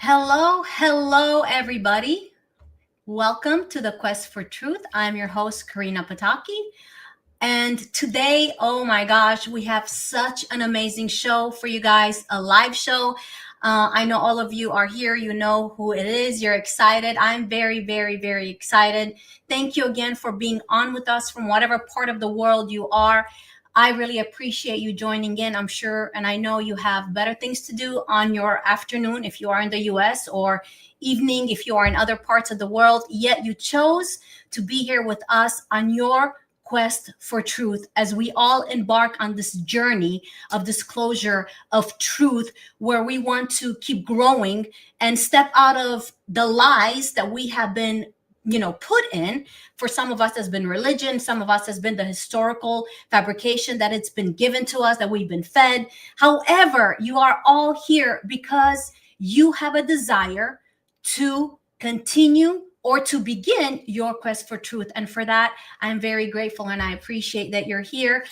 Hello, everybody. Welcome to the Quest for Truth. I'm your host, Corina Pataki. And today, oh my gosh, we have such an amazing show for you guys, a live show. I know all of you are here. You know who it is. You're excited. I'm very excited. Thank you again for being on with us from whatever part of the world you are. I really appreciate you joining in. I'm sure, and I know you have better things to do on your afternoon if you are in the US, or evening if you are in other parts of the world, yet you chose to be here with us on your quest for truth as we all embark on this journey of disclosure of truth, where we want to keep growing and step out of the lies that we have been put in. For some of us has been religion, some of us has been the historical fabrication that it's been given to us, that we've been fed. However, you are all here because you have a desire to continue or to begin your quest for truth. And for that, I'm very grateful and I appreciate that you're here.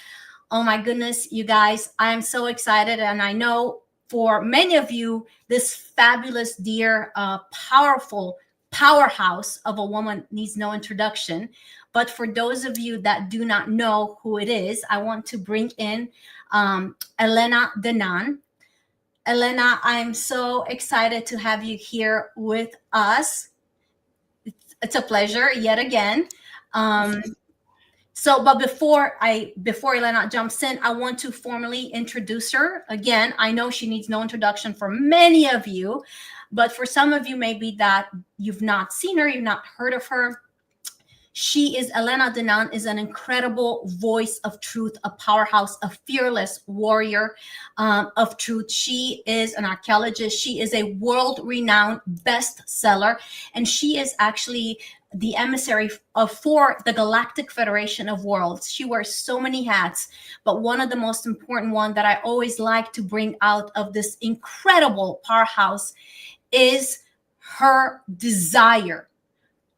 Oh my goodness, you guys, I'm so excited. And I know for many of you, this fabulous, dear, powerful powerhouse of a woman needs no introduction. But for those of you that do not know who it is, I want to bring in Elena Danaan. Elena, I'm so excited to have you here with us. It's a pleasure yet again. But before Elena jumps in, I want to formally introduce her. Again, I know she needs no introduction for many of you, but for some of you, maybe that you've not seen her, you've not heard of her. Elena Danaan is an incredible voice of truth, a powerhouse, a fearless warrior of truth. She is an archaeologist. She is a world-renowned bestseller, and she is actually the emissary for the Galactic Federation of Worlds. She wears so many hats, but one of the most important one that I always like to bring out of this incredible powerhouse is her desire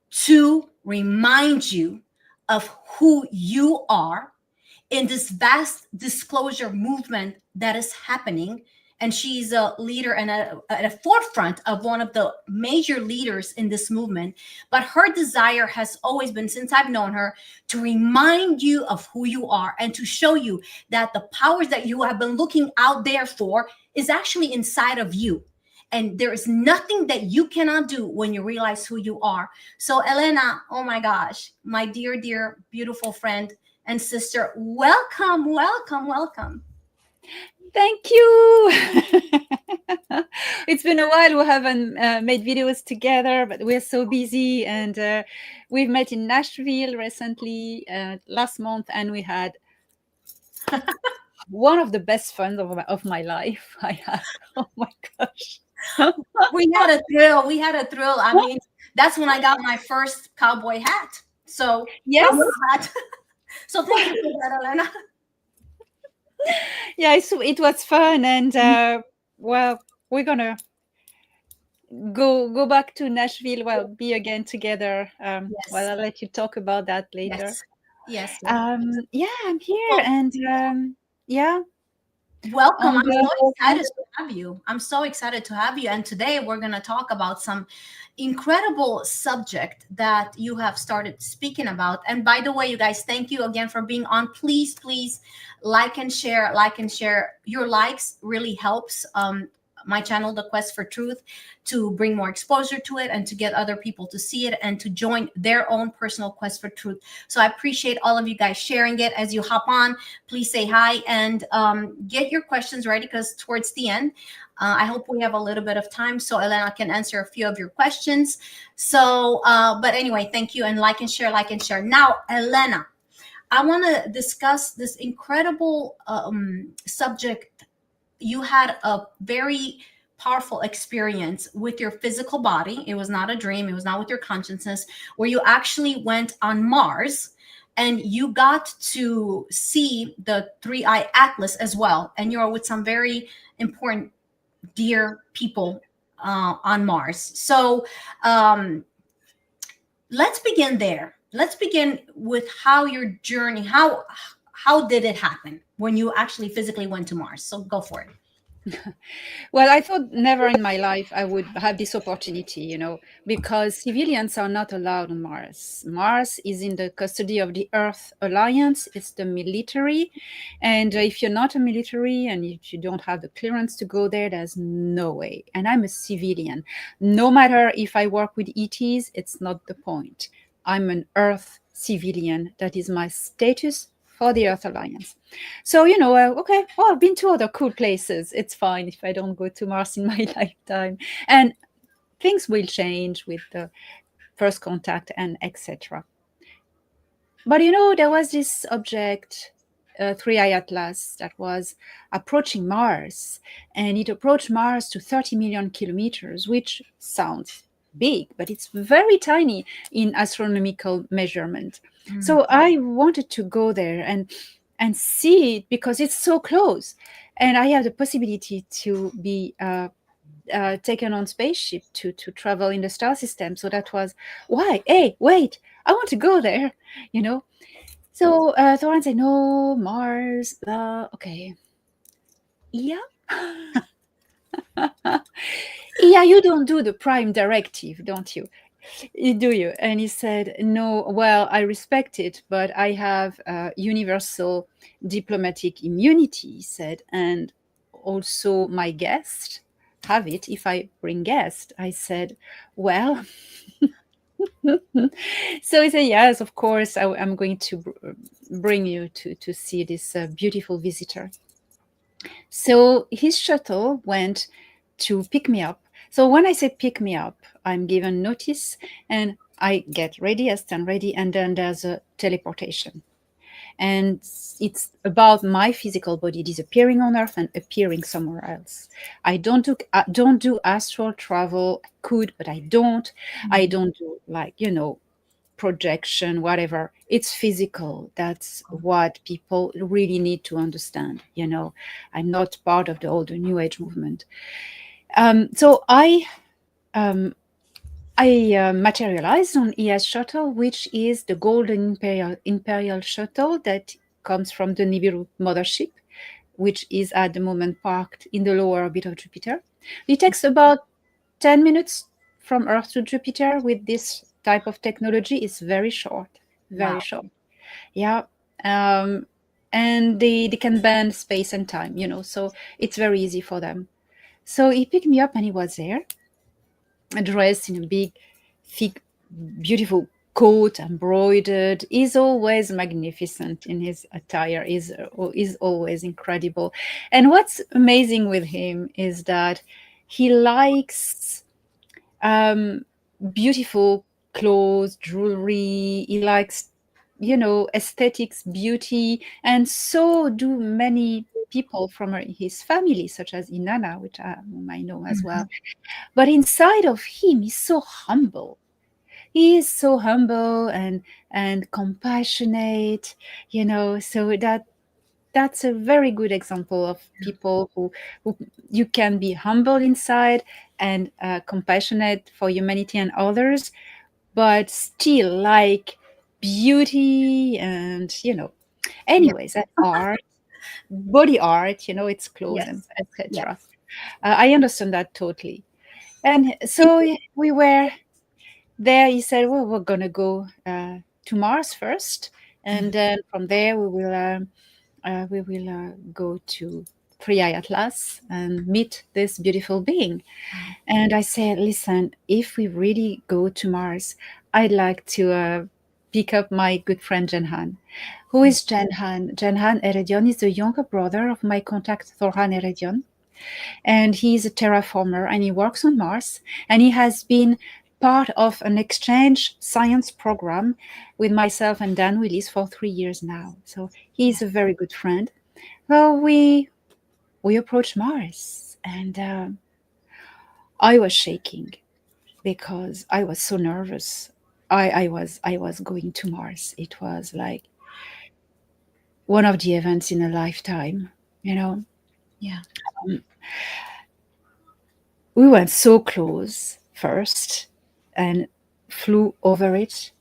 to remind you of who you are in this vast disclosure movement that is happening. And she's a leader and at a forefront of one of the major leaders in this movement. But her desire has always been, since I've known her, to remind you of who you are and to show you that the powers that you have been looking out there for is actually inside of you. And there is nothing that you cannot do when you realize who you are. So Elena, oh my gosh, my dear, beautiful friend and sister, welcome. Thank you. It's been a while. We haven't made videos together, but we're so busy. And we've met in Nashville recently, last month, and we had one of the best fun of my life. I had. Oh my gosh. We had a thrill. I mean, that's when I got my first cowboy hat. So yes. So thank you for that, Elena. Yeah, it was fun. And well, we're gonna go back to Nashville. Well, be again together. Yes. Well, I'll let you talk about that later. Yes. Yeah, I'm here. And yeah. Welcome. I'm so excited to have you. And today we're going to talk about some incredible subject that you have started speaking about. And by the way, you guys, thank you again for being on. Please like and share. Your likes really helps my channel, The Quest for Truth, to bring more exposure to it and to get other people to see it and to join their own personal quest for truth. So I appreciate all of you guys sharing it. As you hop on, please say hi and get your questions ready, because towards the end, I hope we have a little bit of time so Elena can answer a few of your questions. So, but anyway, thank you, and like and share. Now, Elena, I want to discuss this incredible subject. You had a very powerful experience with your physical body. It was not a dream. It was not with your consciousness, where you actually went on Mars and you got to see the 3-eye atlas as well. And you are with some very important, dear people on Mars. So let's begin there. Let's begin with how your journey, how did it happen when you actually physically went to Mars? So go for it. Well, I thought never in my life I would have this opportunity, because civilians are not allowed on Mars. Mars is in the custody of the Earth Alliance, it's the military. And if you're not a military and if you don't have the clearance to go there, there's no way. And I'm a civilian. No matter if I work with ETs, it's not the point. I'm an Earth civilian. That is my status for the Earth Alliance. So, okay, well, I've been to other cool places. It's fine if I don't go to Mars in my lifetime. And things will change with the first contact and etc. But there was this object, 3i Atlas, that was approaching Mars, and it approached Mars to 30 million kilometers, which sounds big, but it's very tiny in astronomical measurement. So I wanted to go there and see it because it's so close, and I have the possibility to be taken on spaceship to travel in the star system. So that was why. Hey, wait, I want to go there. You know. So Thoran said, "No, Mars, blah." Okay, yeah. Yeah, you don't do the prime directive, don't you? Do you? And he said, "No, well, I respect it, but I have universal diplomatic immunity," he said, "and also my guests have it if I bring guests." I said, "Well," so he said, "Yes, of course, I'm going to bring you to see this beautiful visitor." So his shuttle went to pick me up. So when I say pick me up, I'm given notice and I get ready, I stand ready, and then there's a teleportation. And it's about my physical body disappearing on Earth and appearing somewhere else. I don't do astral travel. I could, but I don't. I don't do projection, whatever. It's physical. That's what people really need to understand. I'm not part of the older New Age movement. So I materialized on ES shuttle, which is the golden imperial shuttle that comes from the Nibiru mothership, which is at the moment parked in the lower orbit of Jupiter. It takes about 10 minutes from Earth to Jupiter with this type of technology. It's very short, very Wow. short. Yeah. And they can bend space and time, so it's very easy for them. So he picked me up and he was there, dressed in a big, thick, beautiful coat, embroidered. He's always magnificent in his attire. Is always incredible. And what's amazing with him is that he likes beautiful clothes, jewelry. He likes, aesthetics, beauty, and so do many people from his family, such as Inanna, whom I know as well. But inside of him, he's so humble. He is so humble and compassionate, so that's a very good example of people who you can be humble inside and compassionate for humanity and others, but still like beauty and Yeah. anyways, that art, body art, it's clothes and Yes. Yes. etc. I understand that totally. And so we were there. He said, "Well, we're gonna go to Mars first, and then from there we will go to 3i Atlas and meet this beautiful being." And I said, "Listen, if we really go to Mars, I'd like to pick up my good friend Jenhan." Who is Jenhan? Jenhan Eredion is the younger brother of my contact Thoran Eredion, and he's a terraformer and he works on Mars, and he has been part of an exchange science program with myself and Dan Willis for 3 years now. So he's a very good friend. Well, we approached Mars, and I was shaking because I was so nervous. I was going to Mars. It was like one of the events in a lifetime, you know. Yeah. We went so close first and flew over it,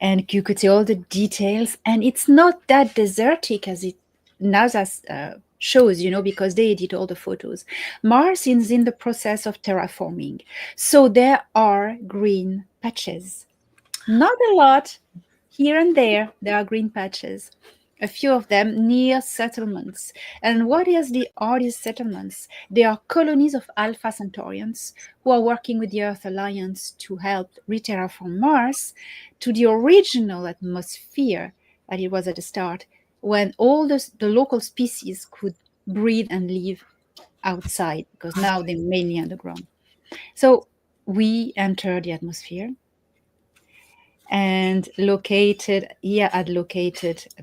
and you could see all the details. And it's not that desertic as it NASA's shows, because they edit all the photos. Mars is in the process of terraforming. So there are green patches. Not a lot. Here and there are green patches. A few of them near settlements. And are these settlements? They are colonies of Alpha Centaurians who are working with the Earth Alliance to help re-terraform Mars to the original atmosphere that it was at the start, when all the local species could breathe and live outside, because now they're mainly underground. So we enter the atmosphere and had located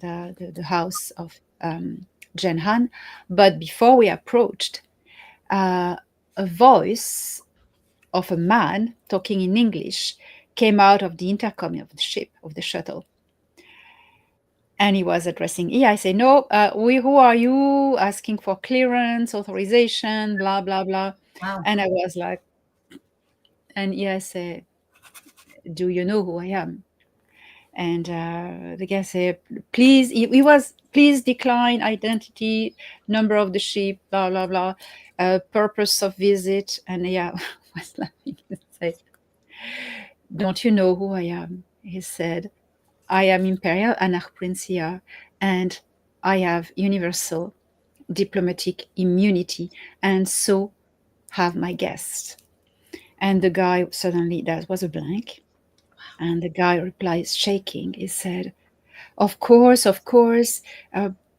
the house of Jen Han. But before we approached, a voice of a man talking in English came out of the intercom of the ship, of the shuttle. And he was addressing I say, no, who are you? Asking for clearance, authorization, blah, blah, blah. Wow. And I was like, and I say, do you know who I am? And the guy said, please, he was, please decline identity, number of the ship, blah, blah, blah, purpose of visit. And I was laughing and said, don't you know who I am? He said, I am Imperial Anarchprincia, and I have universal diplomatic immunity, and so have my guests. And the guy suddenly, that was a blank. And the guy replies, shaking. He said, of course, of course.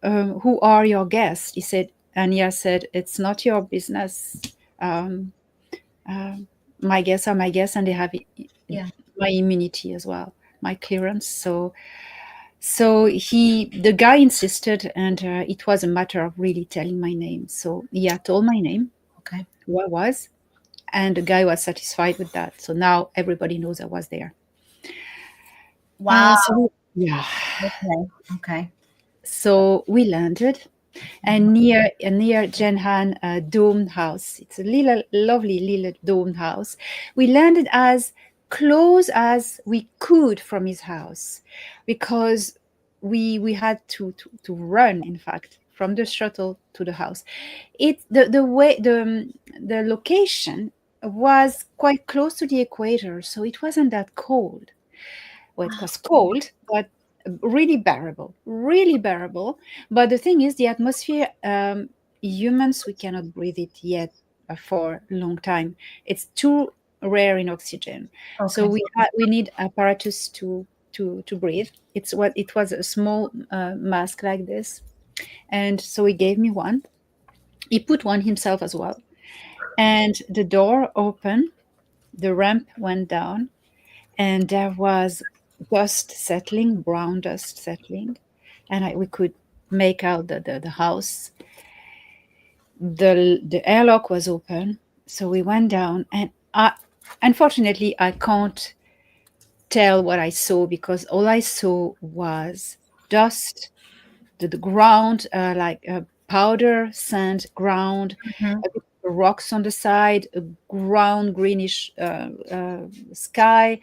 Who are your guests? He said, Anya said, it's not your business. Um, my guests are my guests, and they have Yeah. my immunity as well, my clearance. So the guy insisted, and it was a matter of really telling my name. So I told my name, Okay. who I was, and the guy was satisfied with that. So now everybody knows I was there. Wow. Yeah. Okay. Okay. So we landed, and near Jenhan domed house. It's a little lovely little domed house. We landed as close as we could from his house, because we had to run, in fact, from the shuttle to the house. The location was quite close to the equator, so it wasn't that cold. Well, it was cold, but really bearable, really bearable. But the thing is, the atmosphere, humans, we cannot breathe it yet for a long time. It's too rare in oxygen. So Okay. we need apparatus to breathe. It was a small mask like this. And so he gave me one. He put one himself as well. And the door opened, the ramp went down, and there was dust settling, brown dust settling, and we could make out the house. The airlock was open, so we went down, and unfortunately I can't tell what I saw, because all I saw was dust, the ground, like powder, sand, ground, Mhm. a bit of rocks on the side, a ground greenish sky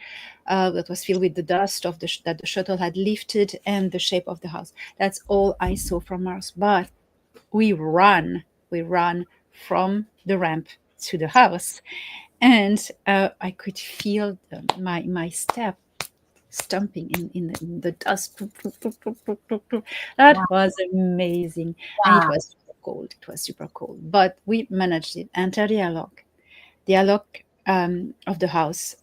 that was filled with the dust that the shuttle had lifted, and the shape of the house. That's all I saw from Mars. But we ran from the ramp to the house, and I could feel my step stumping in the dust. That Wow. was amazing. And it Wow. was super cold. It was super cold. But we managed it. Enter the airlock. The airlock of the house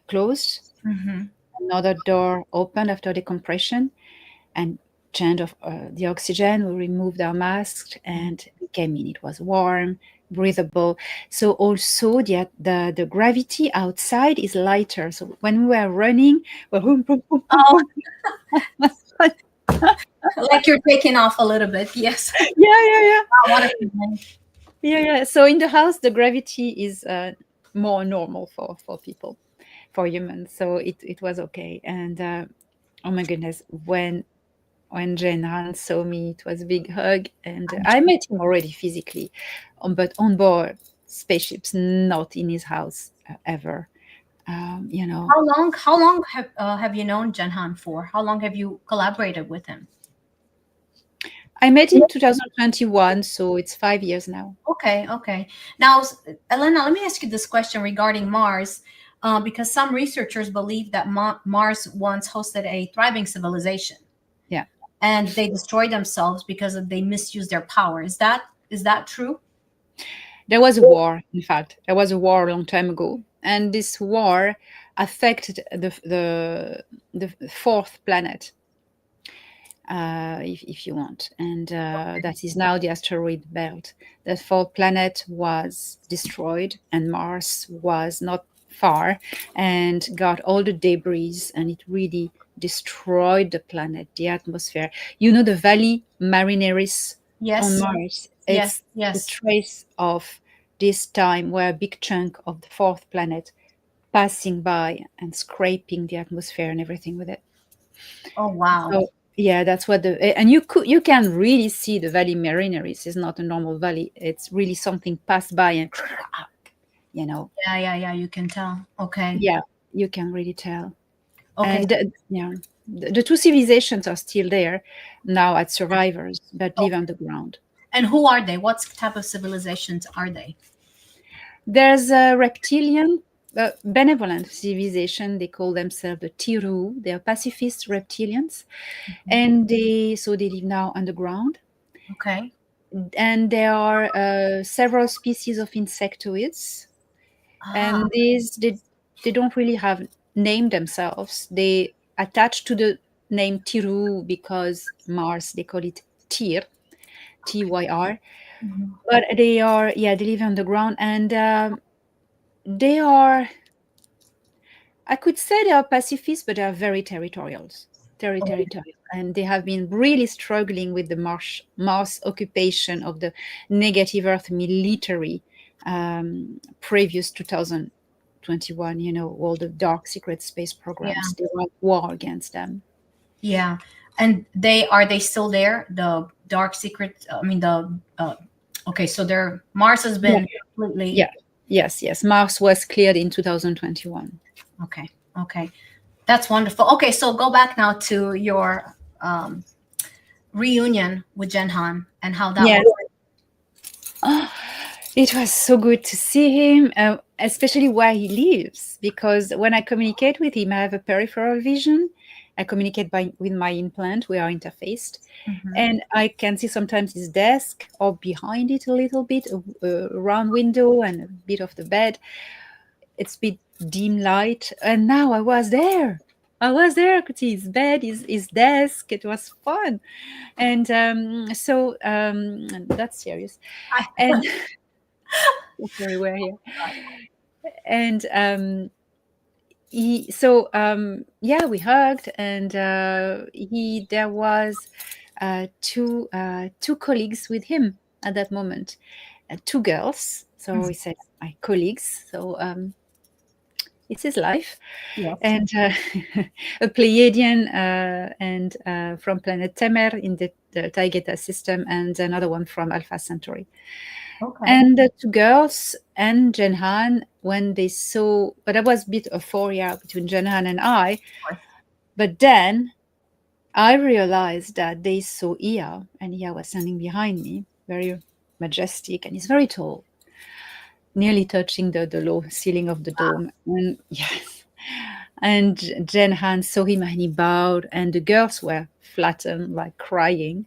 closed. Mhm. Another door opened after decompression, and change of the oxygen. We removed our masks and we came in. It was warm, breathable. So also the gravity outside is lighter. So when we were running, well, boom, boom, boom, boom, Oh, boom. like you're taking off a little bit. Yes. Yeah. Wow, what a feeling. Yeah. So in the house, the gravity is more normal for people, for humans. So it was okay. And oh my goodness, when Jane Han saw me, it was a big hug, and I met him already physically, but on board spaceships, not in his house ever. You know, How long have you known Jenhan for? How long have you collaborated with him? I met in 2021, so it's 5 years now. Okay, okay. Now, Elena, let me ask you this question regarding Mars, because some researchers believe that Mars once hosted a thriving civilization, Yeah. and they destroyed themselves because they misused their power. Is that true? There was a war, in fact. There was a war a long time ago. And this war affected the fourth planet, if you want. And that is now the asteroid belt. The fourth planet was destroyed, and Mars was not far and got all the debris, and it really destroyed the planet, the atmosphere. You know, the Valley Marineris on Yes, Mars, yes, it's the yes. trace of this time where a big chunk of the fourth planet passing by and scraping the atmosphere and everything with it. Oh, wow. So yeah, that's what and you can really see the Valley Marineris is not a normal valley. It's really something passed by and you know, Yeah, yeah, yeah. You can tell. Okay, yeah, you can really tell. okay. And yeah, the two civilizations are still there now as survivors, but live Okay. underground. And who are they? What type of civilizations are they? There's a reptilian, benevolent civilization. They call themselves the Tiru. They are pacifist reptilians, and they live now underground. Okay. And there are several species of insectoids, Ah, and they don't really have name themselves. They attach to the name Tiru because Mars, they call it Tyr, Tyr. mhm. But they are, yeah, they live underground, and they are, I could say they are pacifists, but they are very territorial, Oh, territorial, and they have been really struggling with the Mars occupation of the negative Earth military previous 2021. You know, all the dark secret space yeah, programs. They were at war against them. yeah. And they still there? The dark secret. I mean the. Okay, so their Mars has Yeah, been completely. yeah, yes, yes. Mars was cleared in 2021. Okay, okay. That's wonderful. Okay, so go back now to your reunion with Jen Han and how that Yes. was. Oh, it was so good to see him, especially where he lives, because when I communicate with him, I have a peripheral vision. I communicate with my implant. We are interfaced. Mhm. And I can see sometimes his desk or behind it a little bit, a round window and a bit of the bed. It's a bit dim light. And now I was there. I was there. I could see his bed, his desk. It was fun. And that's serious. And everywhere here. And yeah, we hugged, and he there was two colleagues with him at that moment, two girls. So he said my colleagues. So it's his life, Yes. and a Pleiadian and from planet Temer in the Taygeta system, and another one from Alpha Centauri. Okay. And the two girls and Jenhan, when they saw, but there was a bit of euphoria between Jenhan and I. But then I realized that they saw Ia, and Ia was standing behind me, very majestic, and he's very tall, nearly touching the low ceiling of the dome. And yes, and Jenhan saw him and he bowed, and the girls were flattened, like crying.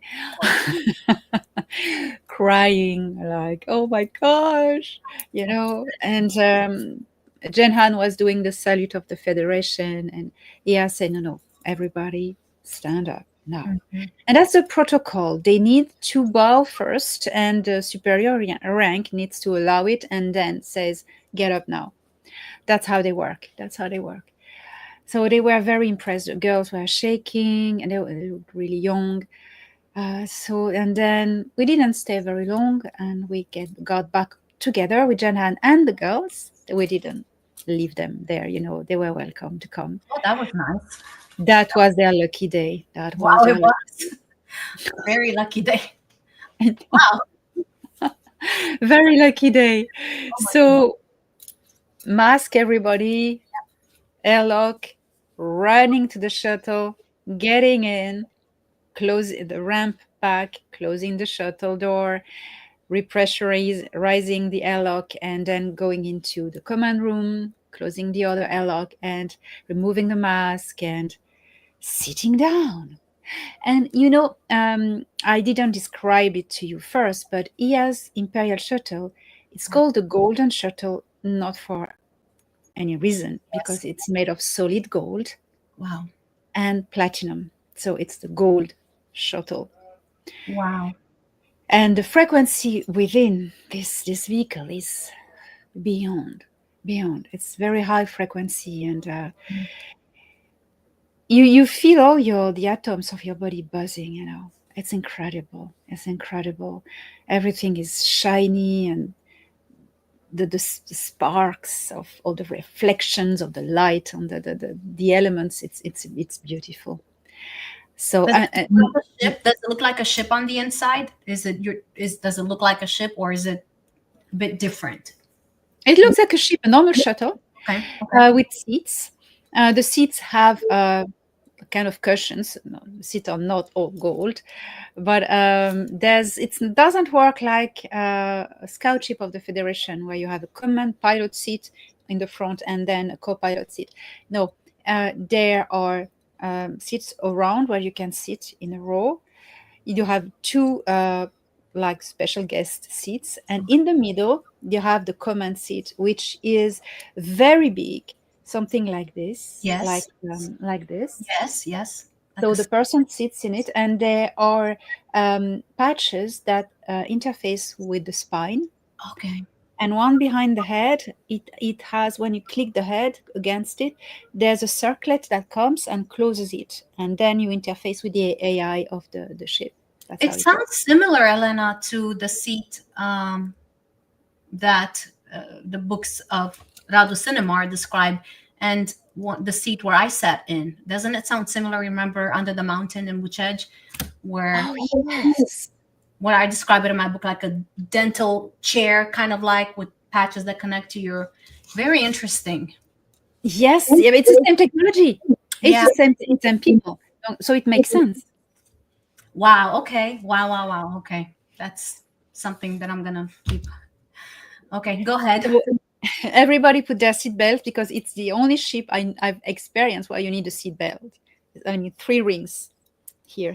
Crying like, oh my gosh, you know. And Jenhan was doing the salute of the federation, and Ia said, no, no, everybody stand up now. Mhm. And that's the protocol. They need to bow first, and the superior rank needs to allow it, and then says, get up now. That's how they work. That's how they work. So they were very impressed. The girls were shaking, and they looked really young. So and then we didn't stay very long, and we got back together with Janhan and the girls. We didn't leave them there. You know, they were welcome to come. Oh, that was nice. That was their lucky day. That was Wow, their it was very lucky day. Wow. very lucky day. Oh my goodness. So mask everybody, airlock, running to the shuttle, getting in, close the ramp back, closing the shuttle door, repressurizing the airlock, and then going into the command room, closing the other airlock, and removing the mask and sitting down. And I didn't describe it to you first, but EA's Imperial Shuttle, it's called the Golden Shuttle, not for any reason, Yes. because it's made of solid gold Wow. and platinum. So it's the gold shuttle. Wow. And the frequency within this vehicle is beyond, beyond. It's very high frequency, and you feel all the atoms of your body buzzing. It's incredible. It's incredible. Everything is shiny, and the sparks of all the reflections of the light on the elements. It's beautiful. So Does it look like a ship? Does it look like a ship on the inside? Does it look like a ship, or is it a bit different? it looks like a ship, a normal shuttle, Okay. Okay. with seats. The seats have kind of cushions. No, the seats are not all gold, but it doesn't work like a scout ship of the Federation, where you have a command pilot seat in the front and then a co-pilot seat. No, there are seats around where you can sit in a row. You have two like special guest seats, and in the middle you have the command seat, which is very big, something like this, Yes. like this. Yes. Yes. Like So a the person sits in it, and there are patches that interface with the spine, okay. and one behind the head. It has, when you click the head against it, there's a circlet that comes and closes it, and then you interface with the AI of the ship. That's It how it sounds works. similar, Elena, to the seat that the books of Radu Cinemar describe, and the seat where I sat in. Doesn't it sound similar? Remember Under the Mountain in Wuchedge, where Oh yes. I describe it in my book like a dental chair, kind of like with patches that connect to your. Very interesting. Yes, yeah, it's the same technology. It's Yeah. the same people. So it makes sense. Wow. Okay. Wow. Wow. Wow. Okay. That's something that I'm gonna keep. Okay. Go ahead. So everybody put their seat belt, because it's the only ship I've experienced where you need a seat belt. I mean, 3 rings here,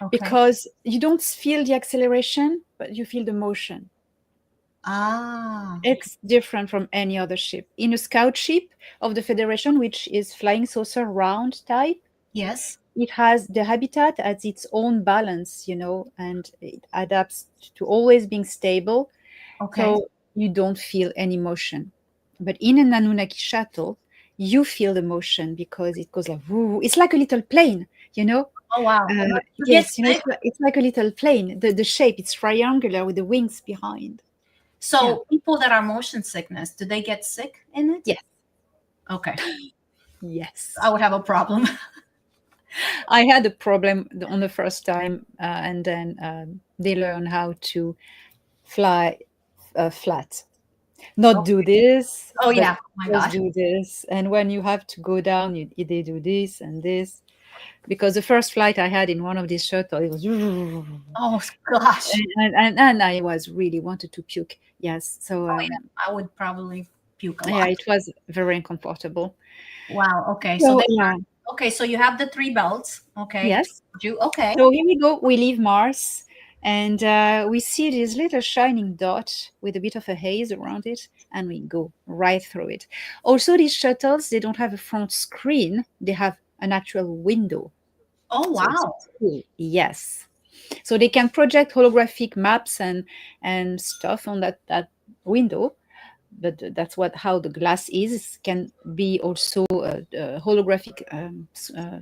Okay. because you don't feel the acceleration, but you feel the motion. Ah. It's different from any other ship. In a scout ship of the Federation, which is flying saucer round type, Yes. it has the habitat as its own balance, and it adapts to always being stable. Okay. So you don't feel any motion. But in an Anunnaki shuttle, you feel the motion, because it goes like, woo. It's like a little plane, you know? Oh wow. You get Yes, sick. it's like a little plane. The shape, it's triangular with the wings behind. Yeah. So people that are motion sickness, do they get sick in it? Yes. Okay. Yes. I would have a problem. I had a problem on the first time, and then they learn how to fly flat. Not do this, Oh but yeah. Oh my just gosh. do this. And when you have to go down, they do this and this. Because the first flight I had in one of these shuttles, it was, Oh gosh. and I was really wanted to puke. Yes, so Oh yeah. I would probably puke a yeah, lot. it was very uncomfortable. Wow. Okay. So So they yeah, okay. So you have the three belts. Okay. yes. You okay? So here we go. We leave Mars, and we see this little shining dot with a bit of a haze around it, and we go right through it. Also, these shuttles, they don't have a front screen; they have an actual window. Oh So it's wow. cool. Yes. So they can project holographic maps and stuff on that window. But that's what how the glass is. It can be also a holographic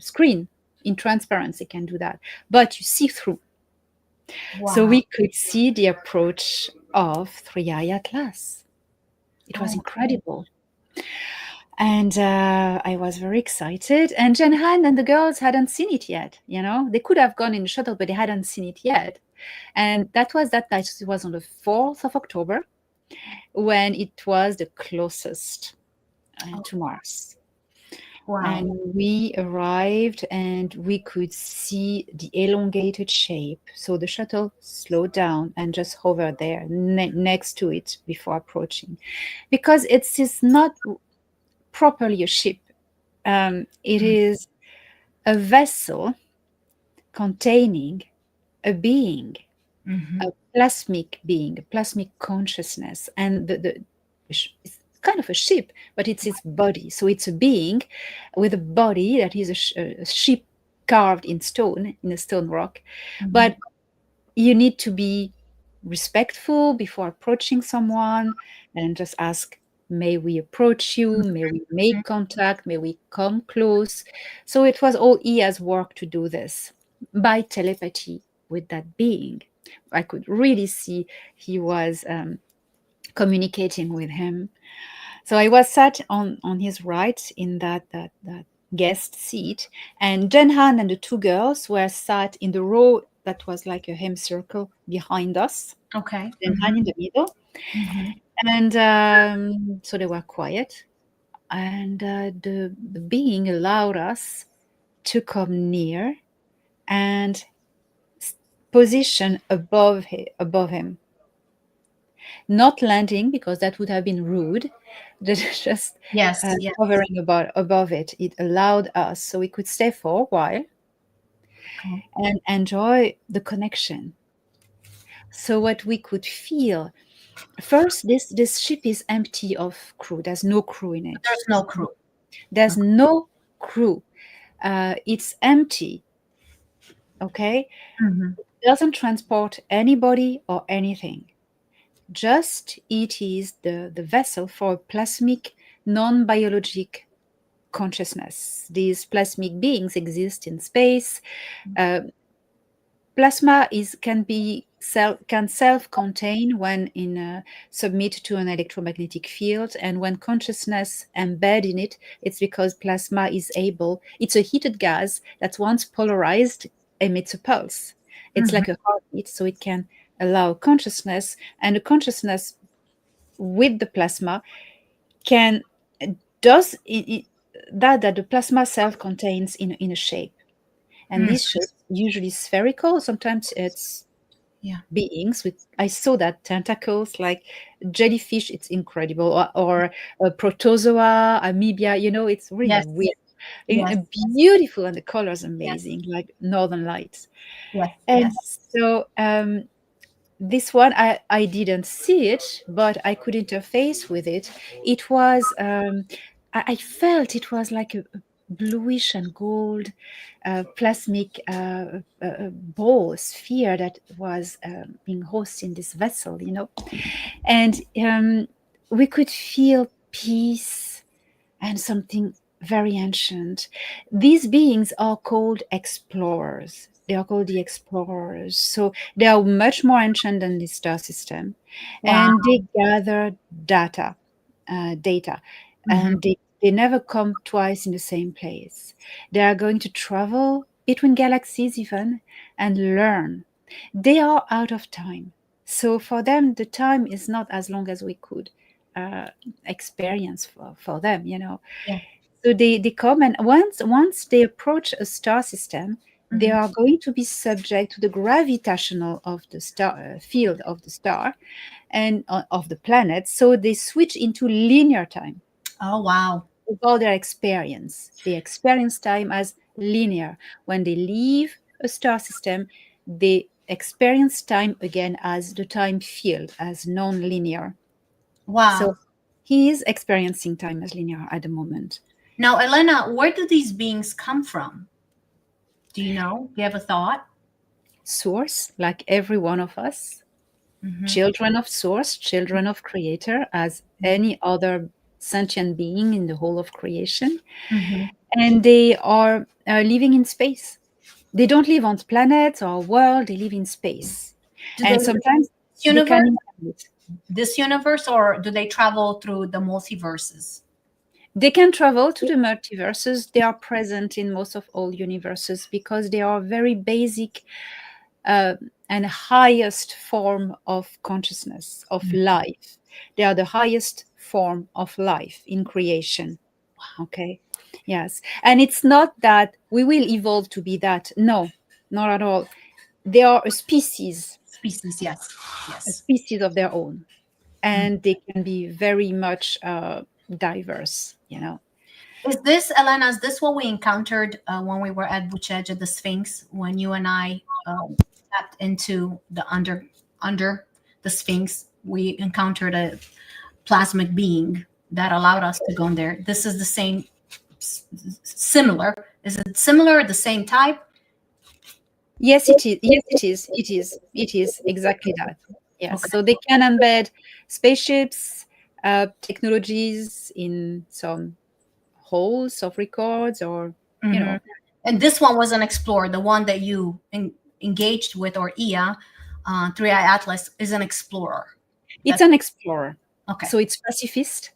screen in transparency. Can do that, but you see through. So Wow. we could see the approach of 3i Atlas. It was Oh incredible. And I was very excited. And Jen Han and the girls hadn't seen it yet. They could have gone in the shuttle, but they hadn't seen it yet. And that was that night. It was on the 4th of October, when it was the closest to Mars. Wow. And we arrived and we could see the elongated shape. So the shuttle slowed down and just hovered there next to it before approaching. Because it's not properly a ship, it is a vessel containing a being, Mm-hmm. a plasmic being, a plasmic consciousness. And it's kind of a ship, but it's its body. So it's a being with a body that is a ship carved in stone, in a stone rock. Mm-hmm. But you need to be respectful before approaching someone and just ask, may we approach you? May we make contact? May we come close? So it was all Ia's work to do this by telepathy with that being. I could really see he was communicating with him. So I was sat on his right in that guest seat, and Jenhan and the two girls were sat in the row that was like a hemcircle behind us. Okay. Jenhan in the middle, Mm-hmm. and so they were quiet. And the being allowed us to come near and position above him, not landing because that would have been rude, just Yes. Yes. hovering above it. It allowed us so we could stay for a while Okay. and enjoy the connection. So what we could feel first, this ship is empty of crew. There's no crew in it. There's no crew. There's Okay. no crew. It's empty. Okay, Mm-hmm. it doesn't transport anybody or anything. Just it is the vessel for plasmic, non-biologic consciousness. These plasmic beings exist in space. Uh, Plasma can self-contain when in submit to an electromagnetic field, and when consciousness embed in it, it's because plasma is able. It's a heated gas that once polarized emits a pulse. It's Mm-hmm. like a heartbeat, so it can allow consciousness, and the consciousness with the plasma can does that the plasma self contains in a shape, and Mm. this shape usually spherical. Sometimes it's Yeah. beings with, I saw that, tentacles like jellyfish. It's incredible, or protozoa, amoeba. It's really Yes. weird Yes. and beautiful, and the colors Yes. amazing, like northern lights. Yes. And Yes. so this one, I didn't see it, but I could interface with it. It was I felt it was like a bluish and gold plasmic ball sphere that was being hosted in this vessel, and we could feel peace and something very ancient. These beings are called explorers. They are called the explorers. So they are much more ancient than the star system, Wow. and they gather data, Mm-hmm. and they never come twice in the same place. They are going to travel between galaxies even and learn. They are out of time. So for them, the time is not as long as we could uh, experience for them, Yeah. so they come, and once they approach a star system, they Mm-hmm. are going to be subject to the gravitational of the star field of the star and of the planet. So they switch into linear time Oh, wow. about their experience. They experience time as linear. When they leave a star system, they experience time again as the time field, as non-linear. So Wow. he is experiencing time as linear at the moment. Now, Elena, where do these beings come from? Do you know? Do you have a thought? Source, like every one of us, Mm-hmm. children of source, children of creator, as any other sentient being in the whole of creation. Mm-hmm. And they are living in space. They don't live on planets or world, they live in space. Do they And live in sometimes this they universe? can inhabit. This universe, or do they travel through the multiverses? They can travel to the multiverses. They are present in most of all universes because they are very basic uh, and highest form of consciousness, of life. They are the highest form of life in creation. Okay. Yes. And it's not that we will evolve to be that. No, not at all. They are Species, yes. a Yes. species of their own. And they can be very much diverse, you know. Is this, Elena, is this what we encountered when we were at Buchej at the Sphinx, when you and I tapped into the under the Sphinx? We encountered a plasmic being that allowed us to go in there. This is the same, similar. Is it similar, the same type? Yes, it is. Yes, it is. It is. It is exactly that. Yes. Okay. So they can embed spaceships, technologies in some holes of records, or you Hmm. know, And this one was an explorer. The one that you engaged with, or IA, Three Eye Atlas, is an explorer. it's That's an explorer. okay. So it's pacifist,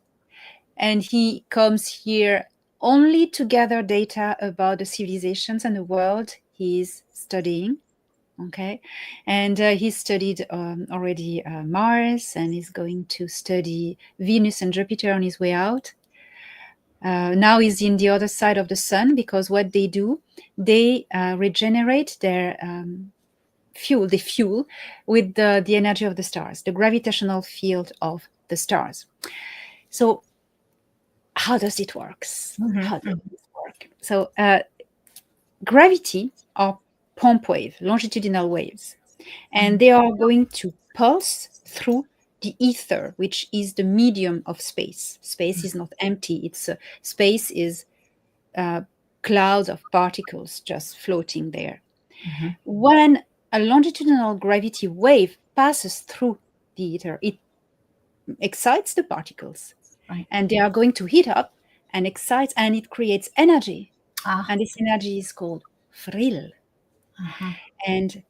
and he comes here only to gather data about the civilizations and the world he's studying. Okay, and he studied already Mars, and he's going to study Venus and Jupiter on his way out. Now he's in the other side of the sun, because what they do, they regenerate their fuel. They fuel with the energy of the stars, the gravitational field of the stars. So how does it works? Hmm. How does it work? So gravity are pump wave, longitudinal waves, and they are going to pulse through the ether, which is the medium of space. Space is not empty. It's space is clouds of particles just floating there. Hmm. When a longitudinal gravity wave passes through the ether, it excites the particles, Right. and they are going to heat up and excite, and it creates energy. Ah. And this energy is called frill. Uh-huh. And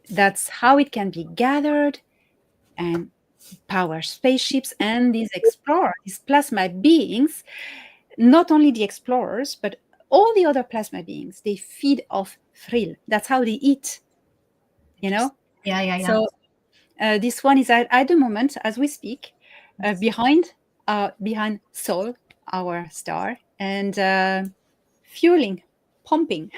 that's how it can be gathered and power spaceships and these explorers, these plasma beings. Not only the explorers, but all the other plasma beings, they feed off thrill. That's how they eat, you know? Yeah, yeah, yeah. So this one is at the moment, as we speak, behind Sol, our star, and fueling, pumping,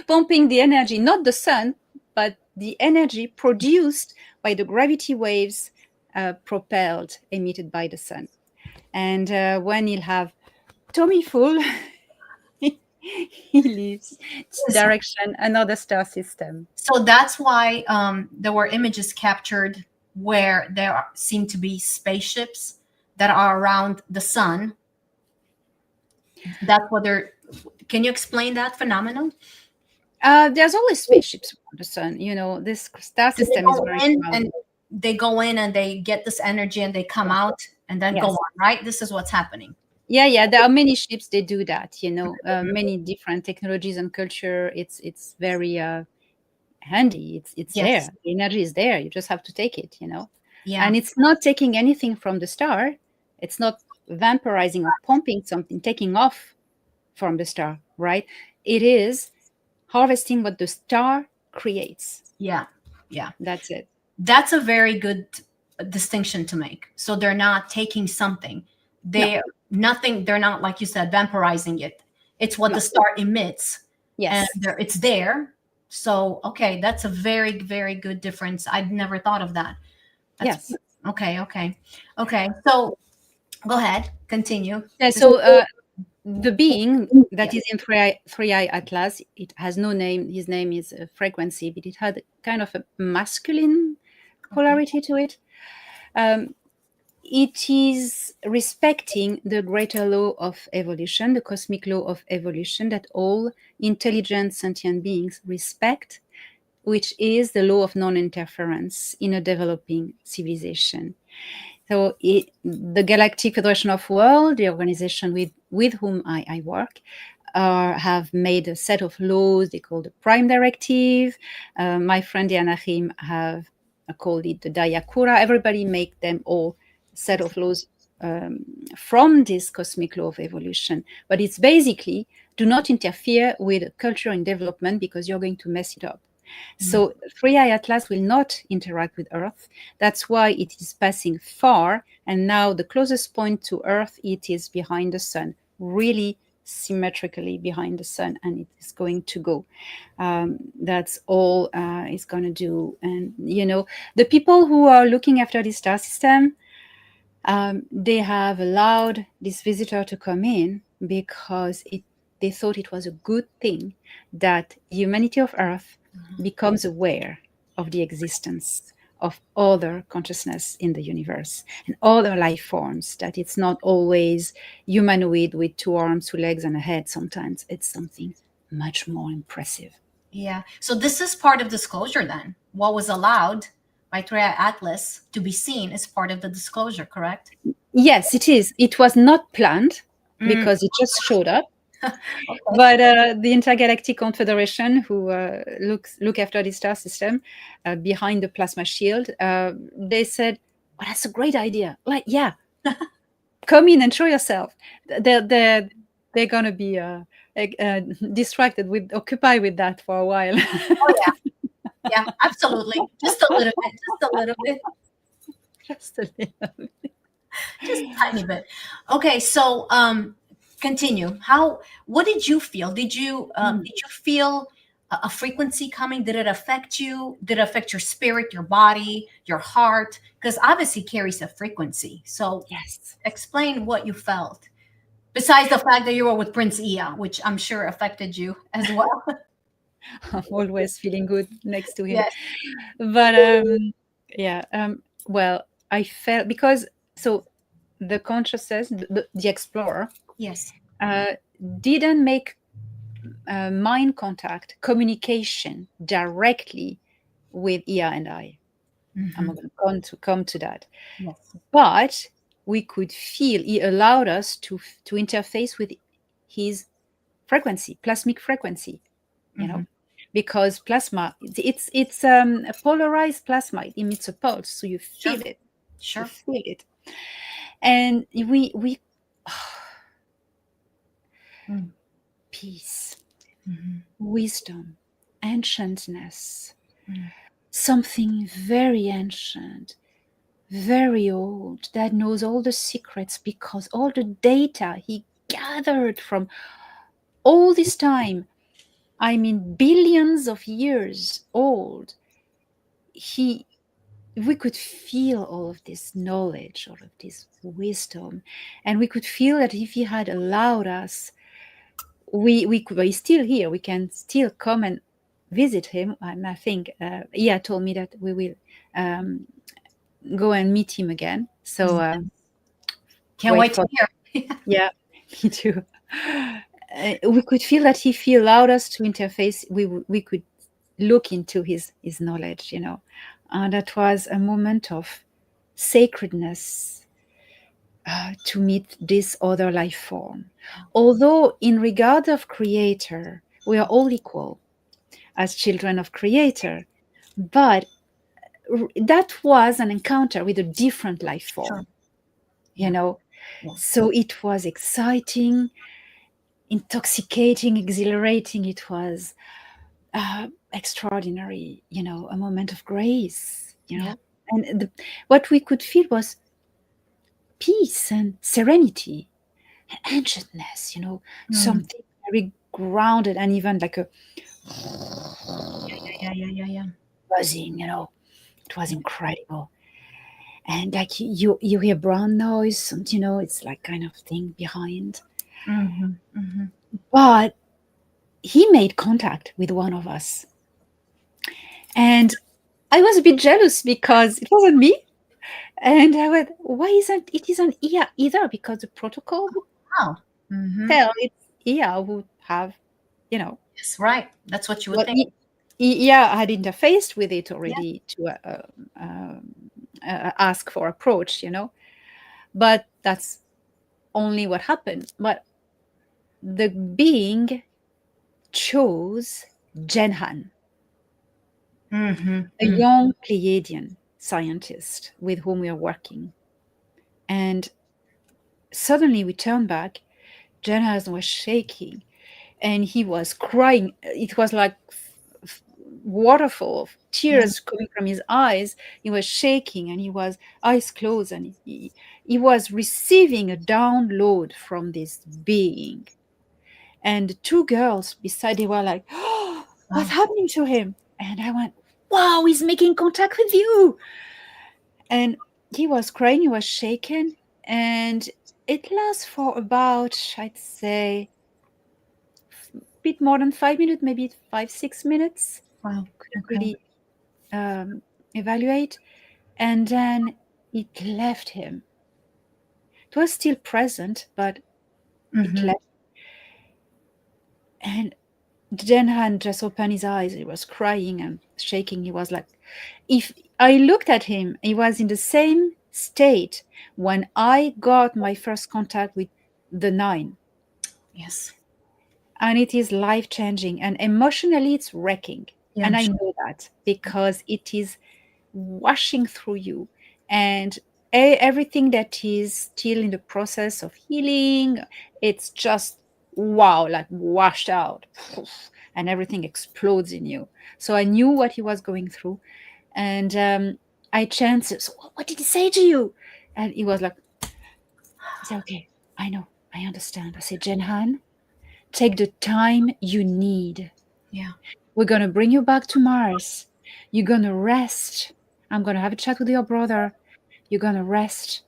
pumping the energy, not the sun, but the energy produced by the gravity waves propelled, emitted by the sun. And when he'll have tummy full, he leaves to direction another star system. So that's why there were images captured where seem to be spaceships that are around the sun. That's what they're. Can you explain that phenomenon? There's always spaceships around the sun. You know, this star So they system is go very in crowded. and they go in and they get this energy and they come Yes. out and then go Yes. on, right? This is what's happening. Yeah, yeah. There are many ships. They do that. You know, many different technologies and culture. It's very handy. It's Yes. there. The energy is there. You just have to take it. You know, Yeah. and it's not taking anything from the star. It's not vampirizing or pumping something, taking off from the star. Right? It is harvesting what the star creates. Yeah. Yeah. That's it. That's a very good distinction to make. So they're not taking something. No, They're nothing. They're not, like you said, vampirizing it. It's what the no. star emits, and Yes. it's there. So okay, that's a very, very good difference. I'd never thought of that. That's Yes. okay. Okay. Okay. So go ahead. Continue. Yeah, This- so the being yeah. that is in three eye atlas, it has no name. His name is frequency, but it had kind of a masculine Okay. polarity to it. Um, it is respecting the greater law of evolution, the cosmic law of evolution that all intelligent sentient beings respect, which is the law of non-interference in a developing civilization. So the Galactic Federation of World, the organization with whom I work, have made a set of laws they call the Prime Directive. My friend Yanachim have called it the Dayakura. Everybody make them all set of laws um, from this cosmic law of evolution. But it's basically do not interfere with culture and development because you're going to mess it up. So Three Eye Atlas will not interact with Earth. That's why it is passing far. And now the closest point to Earth, it is behind the sun, really symmetrically behind the sun, and it is going to go. That's all it's going to do. And the people who are looking after the star system, they have allowed this visitor to come in because they thought it was a good thing that humanity of Earth becomes aware of the existence of other consciousness in the universe and other life forms, that it's not always humanoid with two arms, two legs, and a head. Sometimes it's something much more impressive. Yeah. So this is part of disclosure then. What was allowed by Triad Atlas to be seen is part of the disclosure, correct? Yes, it is. It was not planned Mm. because it just showed up. Okay. But the Intergalactic Confederation, who look after the star system behind the plasma shield, they said, "Well, that's a great idea. Like, yeah, come in and show yourself." They're gonna be distracted with occupied with that for a while. Oh yeah. Yeah, absolutely. Just a little bit. Just a little bit. Just a little. Just a tiny bit. Okay, so continue. What did you feel? Did you feel a frequency coming? Did it affect you? Did it affect your spirit, your body, your heart? Because obviously carries a frequency. So Yes. explain what you felt. Besides the fact that you were with Prince Ia, which I'm sure affected you as well. I'm always feeling good next to him. Yes. But yeah, well, I felt because so the consciousness, the explorer, Yes. uh, didn't make mind contact, communication directly with Ia and I. I'm Mhm. going to come to that, Yes. but we could feel. He allowed us to interface with his frequency, plasmic frequency. Mhm. Because plasma, it's a polarized plasma. It emits a pulse, so you Sure. feel it. You Sure. feel it, and we Mm. peace, Mhm. wisdom, ancientness, Mm. something very ancient, very old, that knows all the secrets because all the data he gathered from all this time, I mean billions of years old, he we could feel all of this knowledge, all of this wisdom, and we could feel that if he had allowed us, we could. He's still here. We can still come and visit him. And I think Ia told me that we will um, go and meet him again. So Can't wait wait to for hear. yeah, me too. We could feel that if he allowed us to interface, we could look into his knowledge. And that was a moment of sacredness to meet this other life form. Although, in regard of Creator, we are all equal as children of Creator, but that was an encounter with a different life Sure. form, you Yeah. know. Yeah. So it was exciting, intoxicating, exhilarating. It was extraordinary, a moment of grace, Yeah. And what we could feel was peace and serenity, ancientness, Mm. something very grounded and even like a Yeah. Yeah. Yeah. Yeah. buzzing, it was incredible. And like you hear brown noise, and it's like kind of thing behind. Mm-hmm. Mm-hmm. But he made contact with one of us. And I was a bit jealous because it wasn't me. And I went, why isn't Ia either? Because the protocol would Wow. Mm-hmm. tell it's Ia would have, you know, Yes. Right. That's what you would well, think. yeah, I had interfaced with it Yeah. already to ask for approach, but that's only what happened. But the being chose Jenhan, Mm-hmm. a Mm. young Pleiadian scientist with whom we are working. And suddenly we turned back. Jenhan was shaking and he was crying. It was like waterfall of Yeah. tears coming from his eyes. He was shaking and he was eyes closed, and he was receiving a download from this being. And the two girls beside him were like, oh, what's Wow. happening to him? And I went, wow, he's making contact with you. And he was crying, he was shaken. And it lasts for about, I'd say, a bit more than 5 minutes, maybe 5, 6 minutes. Wow. Couldn't Okay. really evaluate. And then it left him. It was still present, but it Mm-hmm. left. And Jenhan just opened his eyes. He was crying and shaking. He was like, if I looked at him, he was in the same state when I got my first contact with the nine. Yes. And it is life changing and emotionally it's wrecking. Yeah, And I'm I sure. know that because it is washing through you. And everything that is still in the process of healing, it's just wow, like washed out. And everything explodes in you. So I knew what he was going through. And I chanced, so what did he say to you? And he was like, he said, okay, I know, I understand. I said, Jenhan, take the time you need. Yeah. We're going to bring you back to Mars. You're going to rest. I'm going to have a chat with your brother. You're going to rest.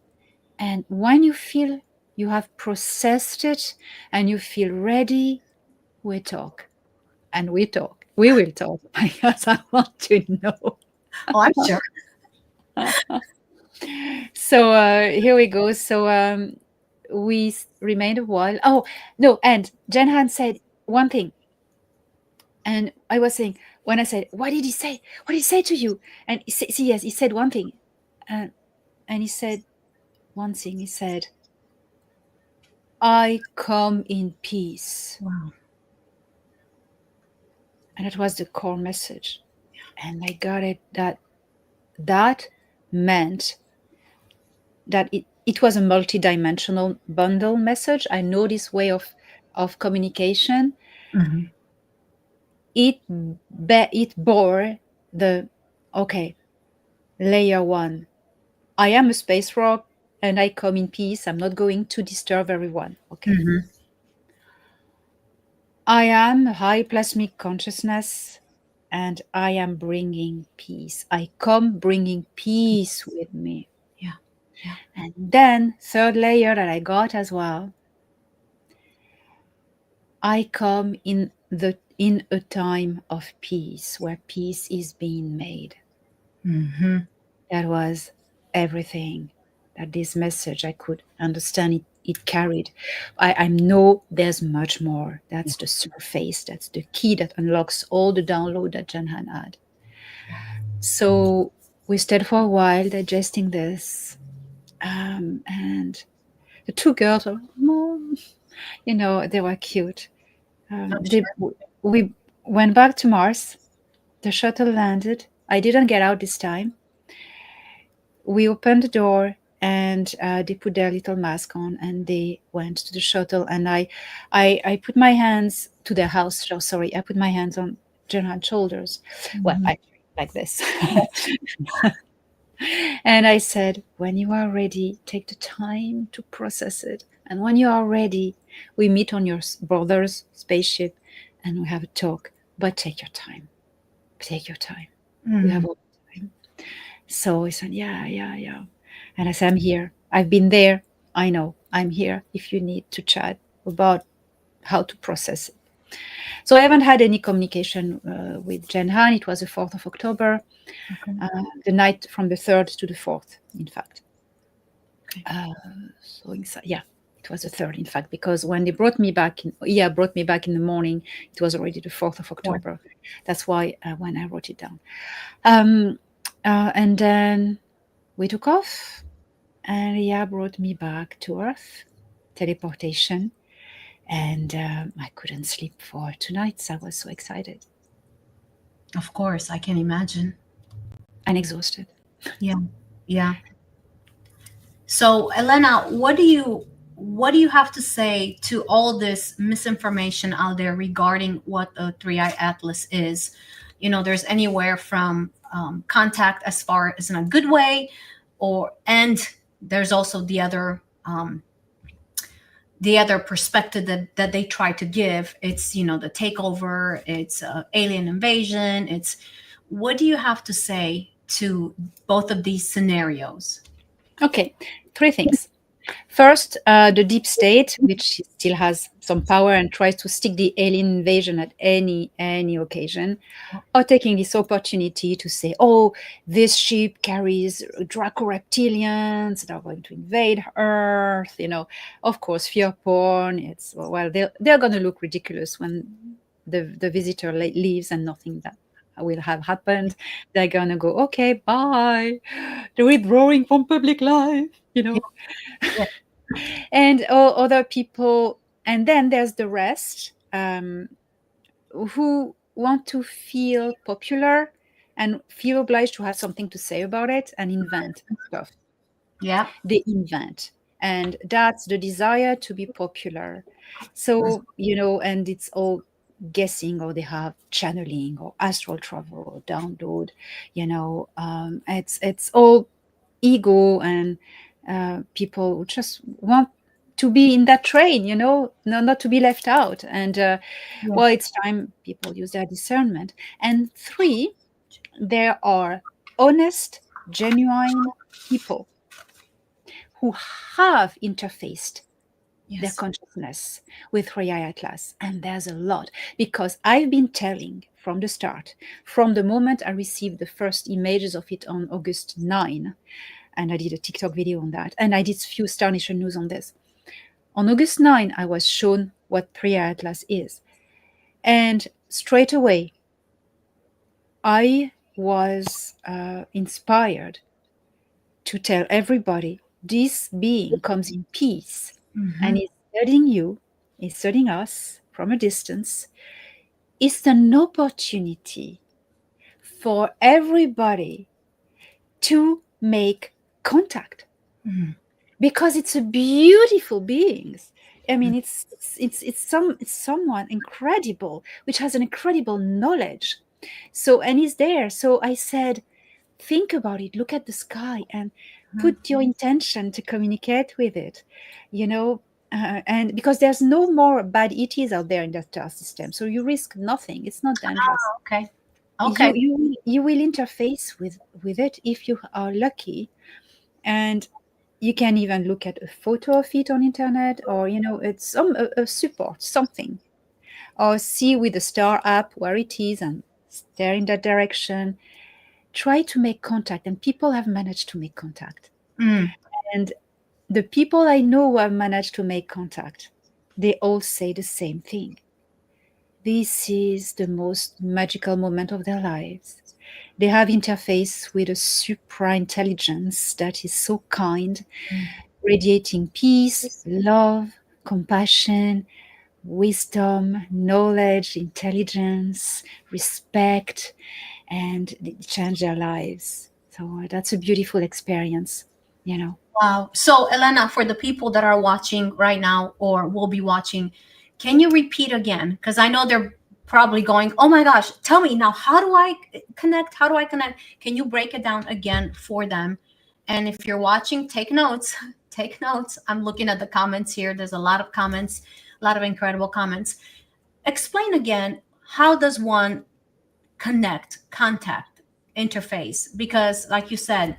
And when you feel you have processed it and you feel ready, we talk. And we talk. We will talk because I want to know. Oh, I'm sure. So here we go. So we remained a while. Oh, no. And Jenhan said one thing. And I was saying, when I said, what did he say? What did he say to you? And yes, he said one thing. And, and he said one thing. He said, I come in peace. Wow. And that was the core message. And I got it that meant that it was a multidimensional bundle message. I know this way of communication. Mm-hmm. It bore the okay, layer one. I am a space rock and I come in peace. I'm not going to disturb everyone. Okay. Mm-hmm. I am a high plasmic consciousness and I am bringing peace. I come bringing peace with me. Yeah. Yeah. And then, third layer that I got as well, I come in a time of peace where peace is being made. Mm-hmm. That was everything that this message I could understand it carried. I know there's much more. Yeah. That's the surface. That's the key that unlocks all the download that Janhan had. So we stayed for a while digesting this. And the two girls were, Mom, they were cute. I'm sure. We went back to Mars. The shuttle landed. I didn't get out this time. We opened the door and they put their little mask on and they went to the shuttle. And I put my hands to their house. So sorry, I put my hands on Jenhan's shoulders. Well, Mm-hmm. I like this. And I said, when you are ready, take the time to process it. And when you are ready, we meet on your brother's spaceship and we have a talk. But take your time. Take your time. We Mm-hmm. have all the time. So he said, yeah, yeah, yeah. And I said, I'm here. I've been there. I know. I'm here if you need to chat about how to process it. So I haven't had any communication with Jenhan. It was the 4th of October, Okay. the night from the 3rd to the 4th, in fact. Okay. So yeah, it was the 3rd, in fact, because when they brought me back, brought me back in the morning, it was already the 4th of Yeah. October. That's why when I wrote it down. And then we took off, and Ria brought me back to Earth, teleportation, and I couldn't sleep for 2 nights. I was so excited Of course, I can imagine. and exhausted. Yeah. Yeah. So, Elena, what do you have to say to all this misinformation out there regarding what a three-eye atlas is? There's anywhere from contact as far as in a good way, or and there's also the other perspective that they try to give. It's, the takeover, it's alien invasion. It's, what do you have to say to both of these scenarios? Okay, three things. First, the deep state, which still has some power and tries to stick the alien invasion at any occasion, or taking this opportunity to say, "Oh, this ship carries Draco reptilians that are going to invade Earth." Of course, fear porn. It's well, they're going to look ridiculous when the visitor leaves and nothing that will have happened. They're going to go, "Okay, bye." They're withdrawing from public life. Yeah. And other people, and then there's the rest, who want to feel popular and feel obliged to have something to say about it and invent stuff. Yeah. They invent, and that's the desire to be popular. So, and it's all guessing, or they have channeling or astral travel or download. It's all ego, and people who just want to be in that train, not to be left out. And Yeah. well, it's time people use their discernment. And three, there are honest, genuine people who have interfaced their Yes. consciousness with Royal Atlas. And there's a lot, because I've been telling from the start, from the moment I received the first images of it on August 9, and I did a TikTok video on that, and I did few Star Nation news on this. On August 9, I was shown what Prayer Atlas is. And straight away, I was inspired to tell everybody, this being comes in peace and Hmm. is studying you, is studying us from a distance. It's an opportunity for everybody to make contact, Hmm. because it's a beautiful beings. I mean, it's someone incredible, which has an incredible knowledge. So, and he's there. So I said, think about it, look at the sky and put your intention to communicate with it, and because there's no more bad ETs out there in the star system, so you risk nothing. It's not dangerous. Okay. you Okay. you you will interface with it if you are lucky, and you can even look at a photo of it on internet, or it's some a support, something, or see with the star app where it is and stare in that direction. Try to make contact, and people have managed to make contact. Mm. And the people I know who have managed to make contact, they all say the same thing. This is the most magical moment of their lives. They have interface with a supra intelligence that is so kind, radiating peace, love, compassion, wisdom, knowledge, intelligence, respect, and it changed their lives. So that's a beautiful experience. Wow. So, Elena, for the people that are watching right now or will be watching, can you repeat again? Because I know they're probably going, oh my gosh, tell me now, how do I connect? How do I connect? Can you break it down again for them? And if you're watching, take notes. Take notes. I'm looking at the comments here. There's a lot of comments, a lot of incredible comments. Explain again, how does one connect, contact, interface? Because, like you said,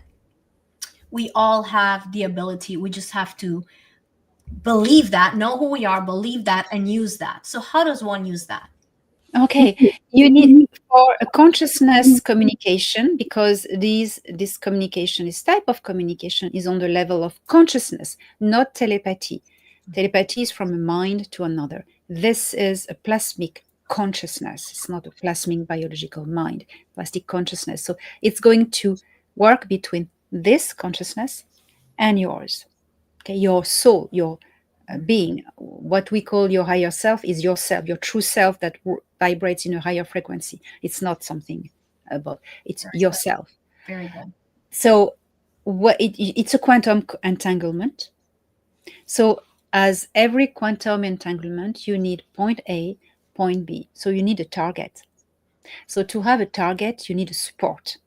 we all have the ability. We just have to believe that, know who we are, believe that, and use that. So, how does one use that? Okay, you need for a consciousness communication, because this communication, this type of communication is on the level of consciousness, not telepathy. Telepathy is from a mind to another. This is a plasmic consciousness. It's not a plasmic biological mind, plastic consciousness. So it's going to work between this consciousness and yours. Okay, your soul, your being, what we call your higher self, is yourself, your true self that vibrates in a higher frequency. It's not something above, it's Very good. yourself. Very good. So it's a quantum entanglement. So as every quantum entanglement, you need point A, point B. So you need a target. So to have a target, you need a support.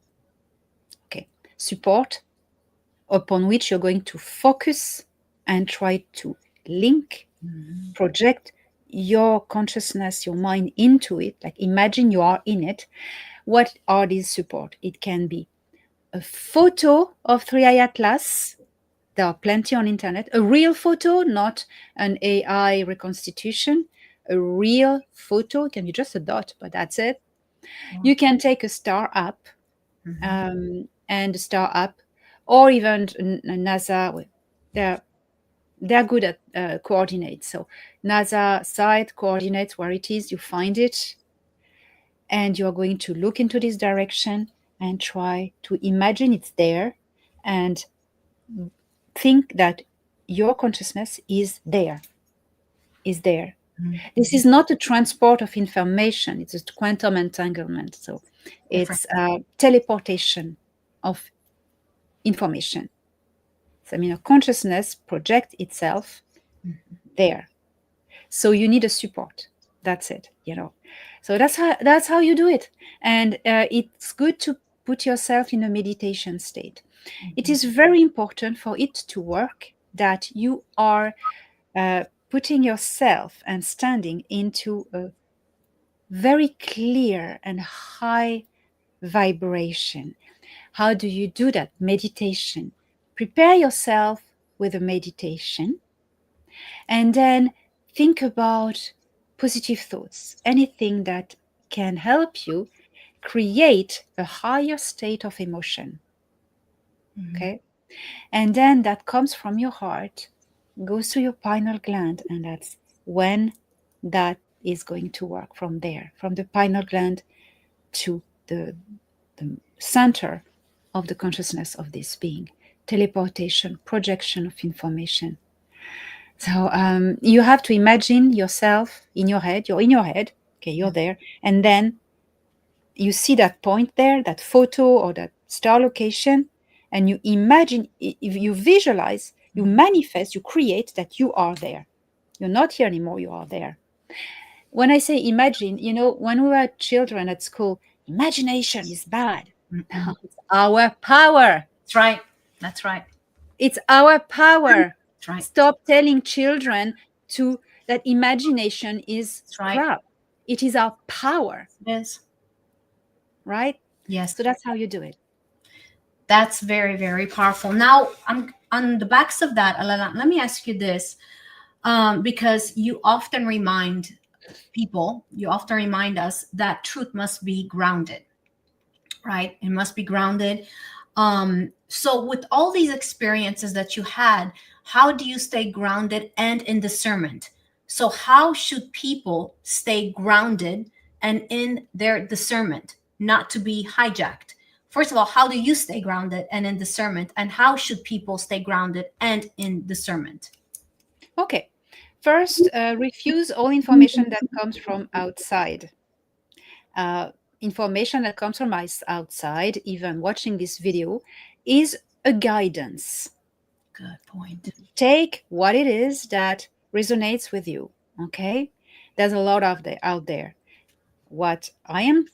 Okay, support upon which you're going to focus and try to link, project your consciousness, your mind into it. Like imagine you are in it. What are these support? It can be a photo of 3i Atlas. There are plenty on internet. A real photo, not an AI reconstitution. A real photo, it can be just a dot, but that's it. You can take a star app, and a star app, or even NASA. They're they're good at coordinates. So NASA site coordinates where it is, you find it, and you're going to look into this direction and try to imagine it's there and think that your consciousness is there. Is there. This is not a transport of information, it's a quantum entanglement. So it's teleportation of information. So, I mean, a consciousness projects itself there. So you need a support. That's it, you know. So that's how you do it. And it's good to put yourself in a meditation state. It is very important for it to work that you are putting yourself and standing into a very clear and high vibration. How do you do that? Meditation. Prepare yourself with a meditation and then think about positive thoughts, anything that can help you create a higher state of emotion. Okay? And then that comes from your heart, goes to your pineal gland, and that's when that is going to work from there, from the pineal gland to the center of the consciousness of this being. Teleportation, projection of information. So you have to imagine yourself in your head. You're in your head. Okay, you're there. And then you see that point there, that photo or that star location, and you imagine, if you visualize, you manifest, you create that you are there. You're not here anymore, you are there. When I say imagine, you know, when we were children at school, imagination is bad. It's our power. That's right. That's right. It's our power. That's right. Stop telling children that imagination is crap. It is our power. It is. Right? Yes. So that's how you do it. That's very, very powerful. Now, I'm on the backs of that, Elena, let me ask you this, because you often remind people, you often remind us that truth must be grounded, right? It must be grounded. So with all these experiences that you had, how do you stay grounded and in discernment? So how should people stay grounded and in their discernment, not to be hijacked? First of all, how do you stay grounded and in discernment? And how should people stay grounded and in discernment? Okay. First, refuse all information that comes from outside. Information that comes from outside, even watching this video, is a guidance. Good point. Take what it is that resonates with you. Okay? There's a lot out there. What I am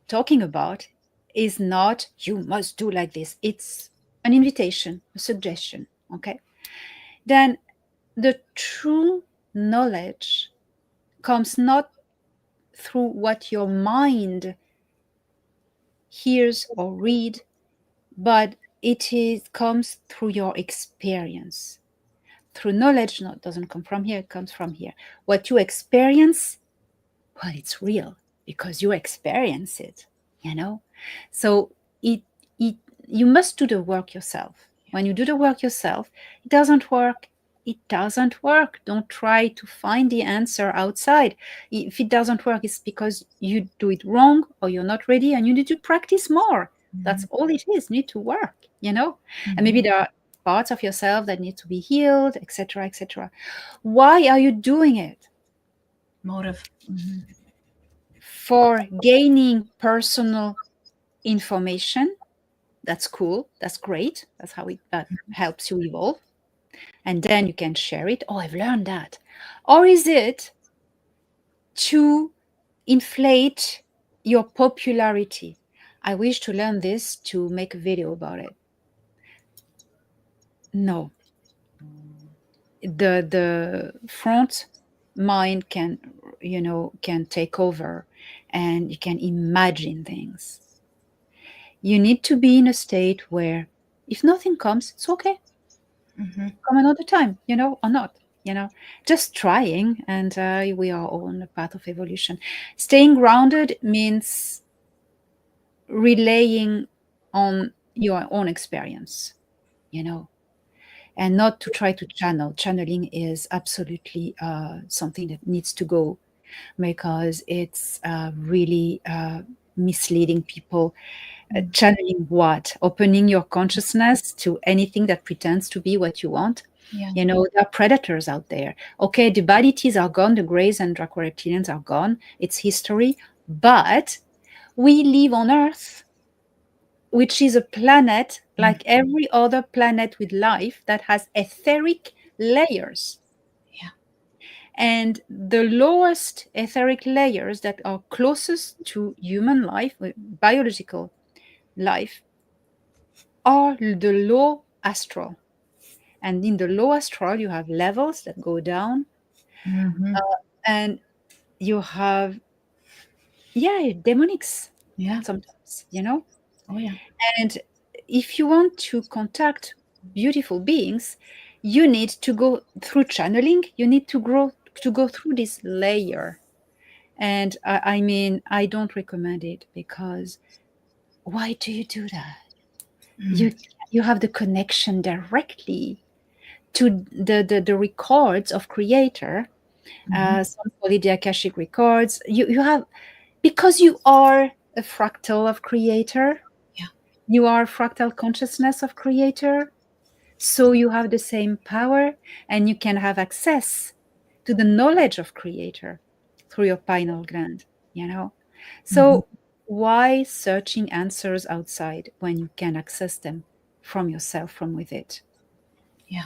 talking about is not you must do like this. It's an invitation, a suggestion. Okay? Then the true knowledge comes not through what your mind hears or read, but comes through your experience. Through knowledge, no, it doesn't come from here, it comes from here. What you experience, well, it's real because you experience it, you know? So you must do the work yourself. When you do the work yourself, it doesn't work. It doesn't work. Don't try to find the answer outside. If it doesn't work, it's because you do it wrong or you're not ready and you need to practice more. That's all it is. You need to work, you know? And maybe there are parts of yourself that need to be healed, etc., etc. Why are you doing it? Motive. For gaining personal information. That's cool. That's great. That's how it helps you evolve. And then you can share it. Oh, I've learned that. Or is it to inflate your popularity? I wish to learn this to make a video about it. No, the front mind can, can take over, and you can imagine things. You need to be in a state where if nothing comes, it's okay. Mm-hmm. Come another time, or not, just trying. And we are all on the path of evolution. Staying grounded means relaying on your own experience, you know and not to try to channel. Channeling is absolutely something that needs to go, because it's really misleading people. Channeling what? Opening your consciousness to anything that pretends to be what you want. Yeah. There are predators out there. Okay, the bodities are gone, the Greys and Draco reptilians are gone. It's history. But we live on Earth, which is a planet Mm. like every other planet with life that has etheric layers. Yeah. And the lowest etheric layers that are closest to human life, biological life, are the low astral. And in the low astral, you have levels that go down, Mm-hmm. and you have, yeah, demonics Yeah. sometimes. Oh yeah. And if you want to contact beautiful beings, you need to go through channeling. You need to go through this layer. And I mean, I don't recommend it, because why do you do that? Mm. You have the connection directly to the records of creator. Mm-hmm. Some call it the Akashic records. You have, because you are a fractal of creator. Yeah. You are fractal consciousness of creator. So you have the same power, and you can have access to the knowledge of creator through your pineal gland, you know? Mm-hmm. So why searching answers outside when you can access them from yourself, from with it? Yeah.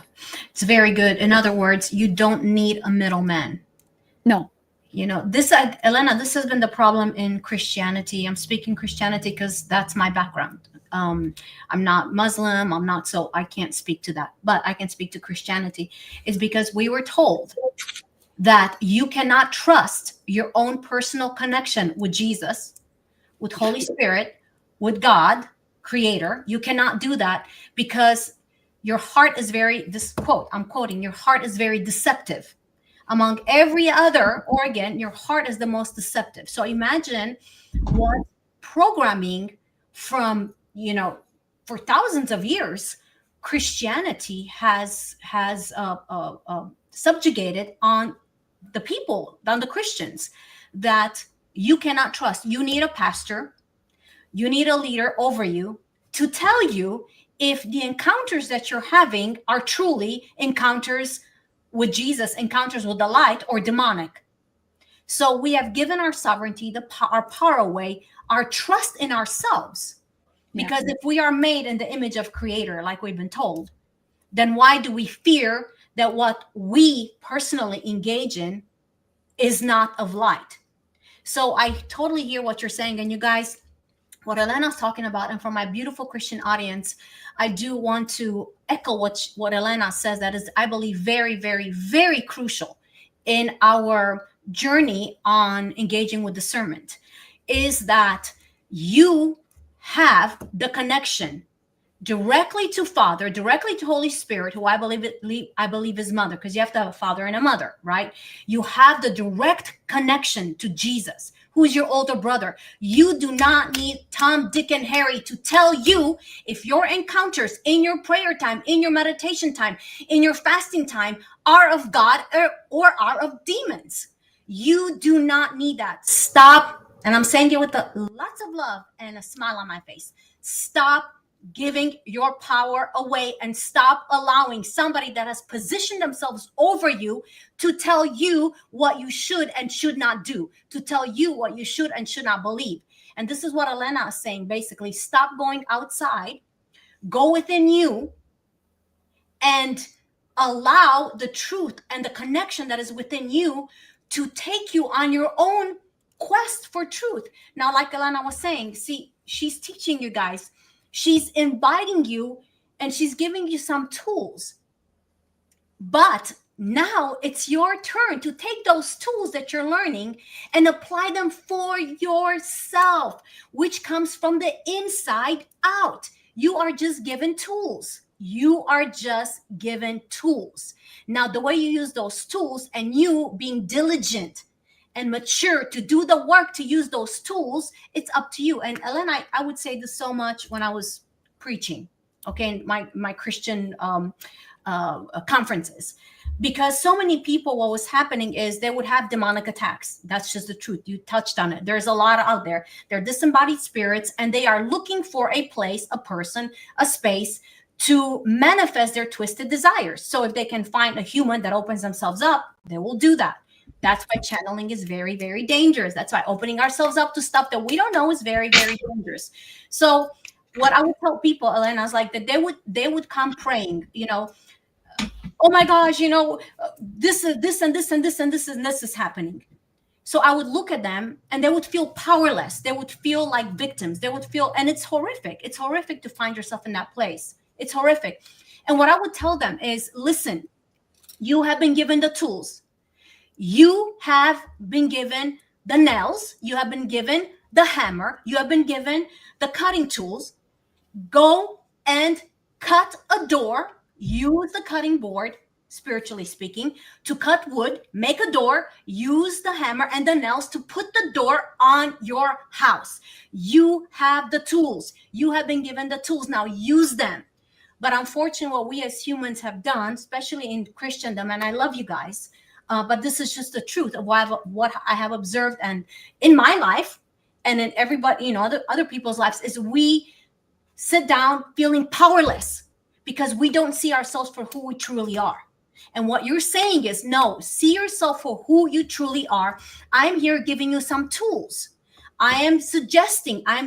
It's very good. In other words, you don't need a middleman. No. This, Elena, this has been the problem in Christianity. I'm speaking Christianity because that's my background. I'm not Muslim. I'm not, so I can't speak to that, but I can speak to Christianity. Is because we were told that you cannot trust your own personal connection with Jesus, with Holy Spirit, with God, Creator. You cannot do that because your heart is very, this quote, I'm quoting, your heart is very deceptive. Among every other organ, your heart is the most deceptive. So imagine what programming from, for thousands of years, Christianity has subjugated on the people, on the Christians, that you cannot trust. You need a pastor, you need a leader over you to tell you if the encounters that you're having are truly encounters with Jesus, encounters with the light, or demonic. So we have given our sovereignty, our power away, our trust in ourselves. Yeah. Because if we are made in the image of Creator, like we've been told, then why do we fear that what we personally engage in is not of light? So I totally hear what you're saying. And you guys, what Elena's talking about, and for my beautiful Christian audience, I do want to echo what Elena says. That is, I believe, very, very, very crucial in our journey on engaging with discernment, is that you have the connection directly to Father, directly to Holy Spirit, who I believe is mother, because you have to have a father and a mother, right? You have the direct connection to Jesus, who is your older brother. You do not need Tom, Dick, and Harry to tell you if your encounters in your prayer time, in your meditation time, in your fasting time are of God or are of demons. You do not need that. Stop. And I'm saying it with lots of love and a smile on my face. Stop giving your power away, and stop allowing somebody that has positioned themselves over you to tell you what you should and should not do, to tell you what you should and should not believe. And this is what Elena is saying. Basically, stop going outside, go within you, and allow the truth and the connection that is within you to take you on your own quest for truth. Now, like Elena was saying, see, she's teaching you guys, she's inviting you and she's giving you some tools. But now it's your turn to take those tools that you're learning and apply them for yourself, which comes from the inside out. You are just given tools. You are just given tools. Now, the way you use those tools and you being diligent and mature to do the work to use those tools, it's up to you. And Elena, I would say this so much when I was preaching, okay, in my Christian conferences, because so many people, what was happening is they would have demonic attacks. That's just the truth. You touched on it. There's a lot out there. They're disembodied spirits, and they are looking for a place, a person, a space to manifest their twisted desires. So if they can find a human that opens themselves up, they will do that. That's why channeling is very, very dangerous. That's why opening ourselves up to stuff that we don't know is very, very dangerous. So what I would tell people, Elena, is like that they would come praying, oh my gosh, this is this and this and this and this and this is happening. So I would look at them and they would feel powerless. They would feel like victims. They would feel, and it's horrific. It's horrific to find yourself in that place. It's horrific. And what I would tell them is, listen, you have been given the tools. You have been given the nails. You have been given the hammer. You have been given the cutting tools. Go and cut a door. Use the cutting board, spiritually speaking, to cut wood, make a door, use the hammer and the nails to put the door on your house. You have the tools. You have been given the tools. Now use them. But unfortunately, what we as humans have done, especially in Christendom, and I love you guys, but this is just the truth of what I have observed and in my life and in everybody, other people's lives, is we sit down feeling powerless because we don't see ourselves for who we truly are. And what you're saying is, no, see yourself for who you truly are. I'm here giving you some tools. I am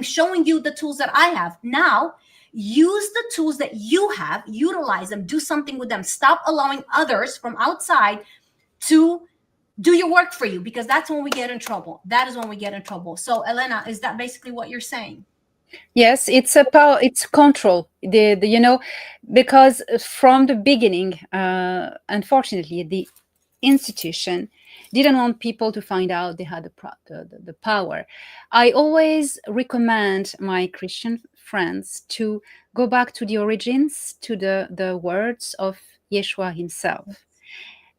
showing you the tools that I have. Now, use the tools that you have, utilize them, do something with them. Stop allowing others from outside to do your work for you, because that's when we get in trouble. That is when we get in trouble. So, Elena, is that basically what you're saying? Yes, it's a power. It's control. Because from the beginning, unfortunately, the institution didn't want people to find out they had the power. I always recommend my Christian friends to go back to the origins, to the words of Yeshua himself.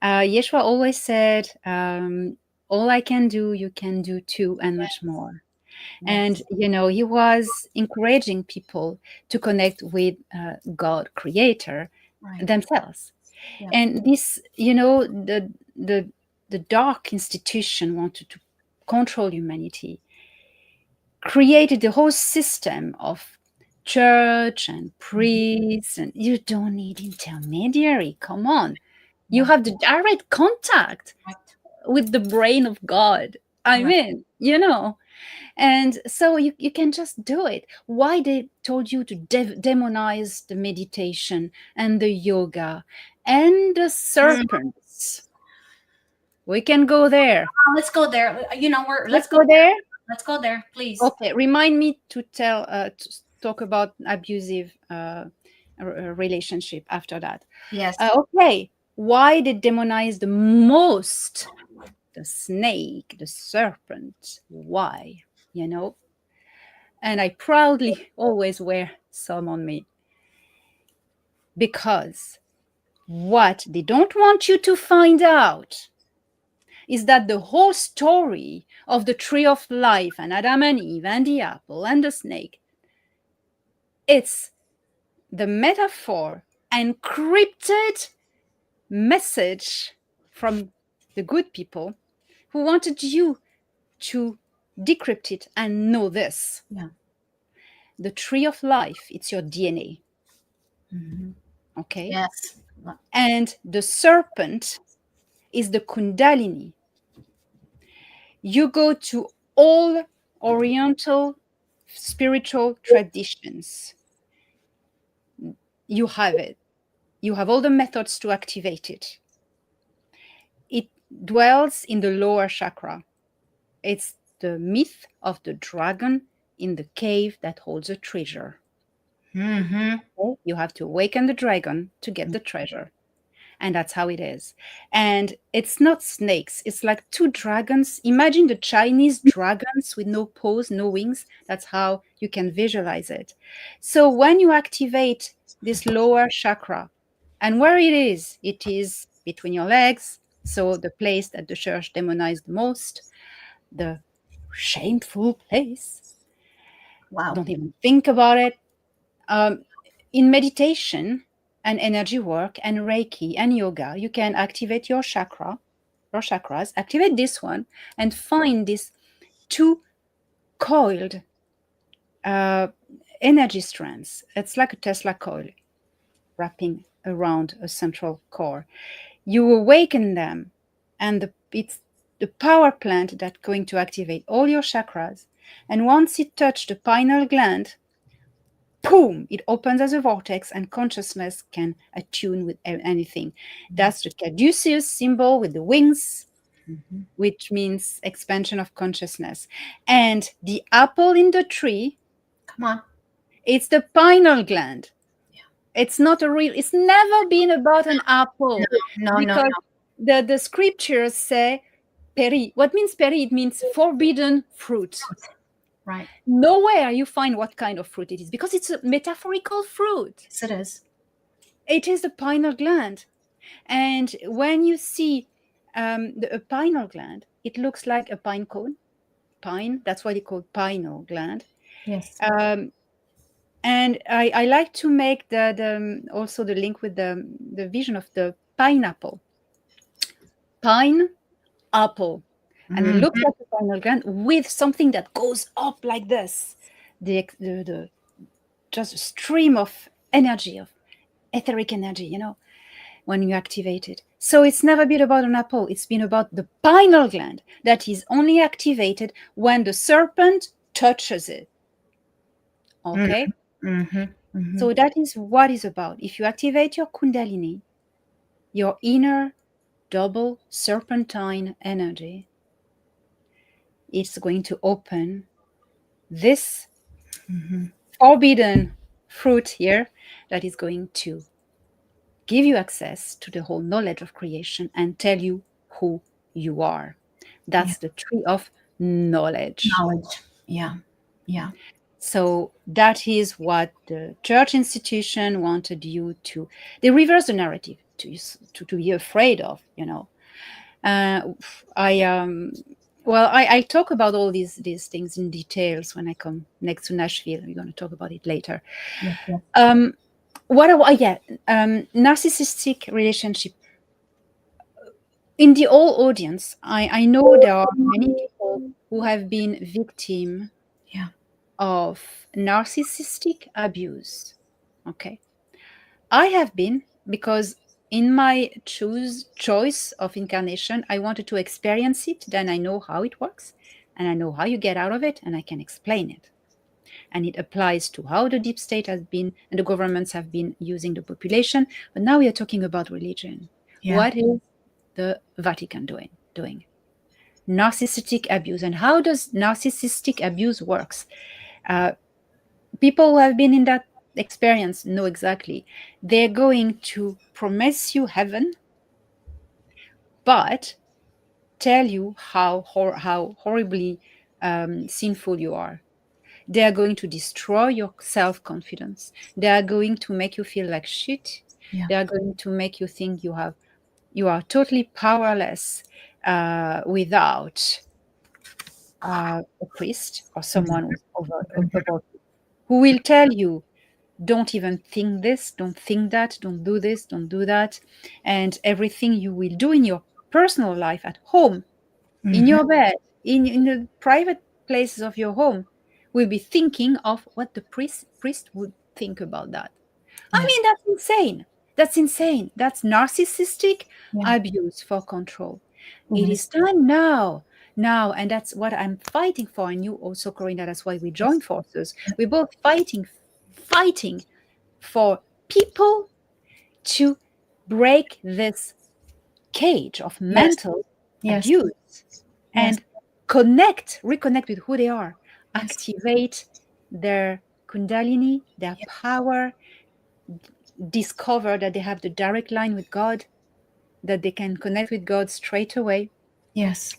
Yeshua always said, "All I can do, you can do too, and much more." And he was encouraging people to connect with God creator themselves. Yeah. And this, the dark institution wanted to control humanity, created the whole system of church and priests, and you don't need intermediary. Come on. You have the direct contact with the brain of God. I mean, and so you can just do it. Why they told you to demonize the meditation and the yoga and the serpents? We can go there. Let's go there. Let's go there. Let's go there, please. Okay, remind me to talk about abusive relationship after that. Yes. Okay, why they demonize the most the snake, the serpent? Why? And I proudly always wear some on me, because what they don't want you to find out is that the whole story of the tree of life and Adam and Eve and the apple and the snake, it's the metaphor, encrypted message from the good people who wanted you to decrypt it and know this. Yeah. The tree of life, it's your DNA. Mm-hmm. Okay? Yes. And the serpent is the Kundalini. You go to all Oriental spiritual traditions. You have it. You have all the methods to activate it. It dwells in the lower chakra. It's the myth of the dragon in the cave that holds a treasure. Mm-hmm. Okay? You have to awaken the dragon to get the treasure. And that's how it is. And it's not snakes, it's like two dragons. Imagine the Chinese dragons with no paws, no wings. That's how you can visualize it. So when you activate this lower chakra, and where it is between your legs. So the place that the church demonized the most, the shameful place. Wow. Don't even think about it. Um, in meditation and energy work and Reiki and yoga, you can activate your chakras, activate this one, and find these two coiled uh, energy strands. It's like a Tesla coil wrapping around a central core. You awaken them, and it's the power plant that's going to activate all your chakras. And once it touches the pineal gland, boom, it opens as a vortex and consciousness can attune with anything. That's the caduceus symbol with the wings, Mm-hmm. which means expansion of consciousness. And the apple in the tree, Come on. it's the pineal gland. Yeah. It's never been about an No, apple, no, no, because no. the scriptures say peri. What means peri? It means forbidden fruit. Right. Nowhere you find what kind of fruit it is, because it's a metaphorical fruit. Yes, it is. It is the pineal gland. And when you see a pineal gland, it looks like a pine cone. Pine, that's why they call pineal gland. Yes. Um, and I like to make the also the link with the vision of the pineapple. Pine apple. And it looks Mm-hmm. like a pineal gland with something that goes up like this. The just a stream of energy, of etheric energy, when you activate it. So it's never been about an apple, it's been about the pineal gland that is only activated when the serpent touches it. Okay? Mm-hmm. Mm-hmm. So that is what it's about. If you activate your Kundalini, your inner double serpentine energy, it's going to open this Mm-hmm. forbidden fruit here that is going to give you access to the whole knowledge of creation and tell you who you are. Yeah. That's the tree of knowledge. Knowledge. Yeah. Yeah. So that is what the church institution wanted you to. They reverse the narrative to be afraid of. Uh, I I talk about all these things in details when I come next to Nashville. We're going to talk about it later. Yes. Yes. Um, narcissistic relationship. In the whole audience, I know there are many people who have been victim Yeah. of narcissistic abuse. Okay. I have been, because in my choice of incarnation, I wanted to experience it. Then I know how it works and I know how you get out of it and I can explain it. And it applies to how the deep state has been and the governments have been using the population. But now we are talking about religion. Yeah. What is the Vatican doing? Narcissistic abuse. And how does narcissistic abuse works? Uh, People who have been in that experience know exactly. They're going to promise you heaven, but tell you how horribly sinful you are. They are going to destroy your self-confidence. They are going to make you feel like shit. Yeah. They are going to make you think you are totally powerless without a priest or someone who's above you, who will tell you, don't even think this, don't think that, don't do this, don't do that. And everything you will do in your personal life at home, in Mm-hmm. your bed, in the private places of your home, will be thinking of what the priest would think about that. I Yes. mean, that's insane. That's insane. That's narcissistic Yeah. abuse for control. It is Yes. time now, and that's what I'm fighting for. And you also, Corina, that's why we Yes. join forces. We're both fighting for people to break this cage of Yes. mental Yes. abuse Yes. and reconnect with who they are, Yes. activate their Kundalini, their power, discover that they have the direct line with God, that they can connect with God straight away. Yes.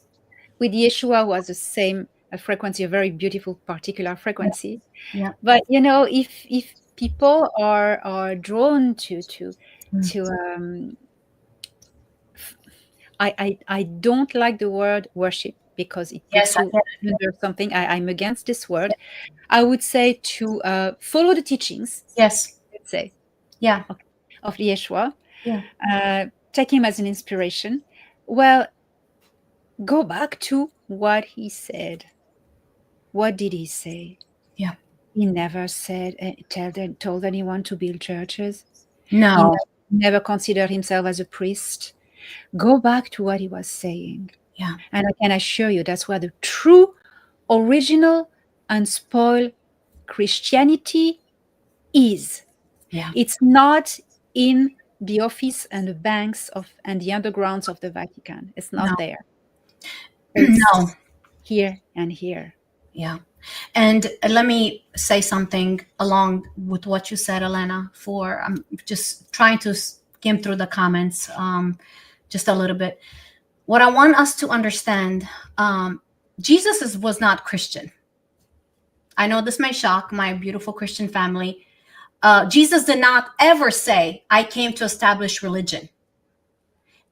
With Yeshua was the same frequency, a very beautiful particular Yeah. frequency. Yeah. But if people are drawn Mm. to I don't like the word worship because it puts Yes, I you get under something. I'm against this word. it. I would say to follow the teachings, Yes. let's say, Yeah. okay, of Yeshua, Yeah. take him as an inspiration. Well, go back to what he said. What did he say? Yeah. He never said, told anyone to build churches. He No. never considered himself as a priest. Go back to what he was saying. Yeah. And I can assure you that's where the true, original, unspoiled Christianity is. Yeah. It's not in the office and the banks of and the undergrounds of the Vatican. It's No. not there. It's No. here and here. Yeah. And let me say something along with what you said, Elena, for I'm just trying to skim through the comments just a little bit. What I want us to understand, Jesus was not Christian. I know this may shock my beautiful Christian family. Jesus did not ever say, I came to establish religion.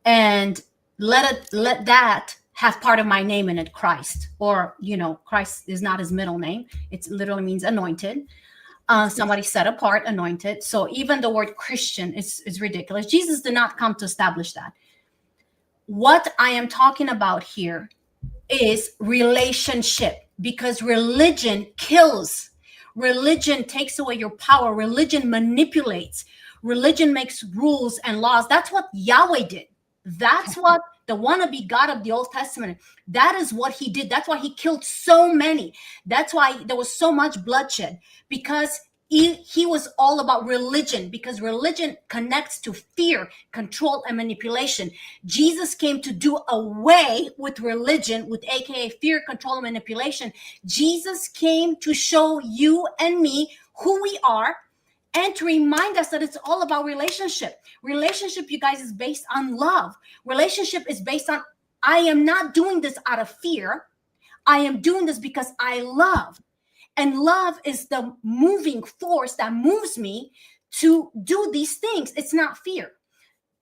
And let that have part of my name in it, Christ. Or, Christ is not his middle name. It literally means anointed. Somebody set apart, anointed. So even the word Christian is ridiculous. Jesus did not come to establish that. What I am talking about here is relationship, because religion kills. Religion takes away your power. Religion manipulates. Religion makes rules and laws. That's what Yahweh did. That's what the wannabe God of the Old Testament, that is what he did. That's why he killed so many. That's why there was so much bloodshed, because he was all about religion, because religion connects to fear, control, and manipulation. Jesus came to do away with religion, with AKA fear, control, and manipulation. Jesus came to show you and me who we are, and to remind us that it's all about relationship. Relationship, you guys, is based on love. Relationship is based on, I am not doing this out of fear. I am doing this because I love. And love is the moving force that moves me to do these things. It's not fear.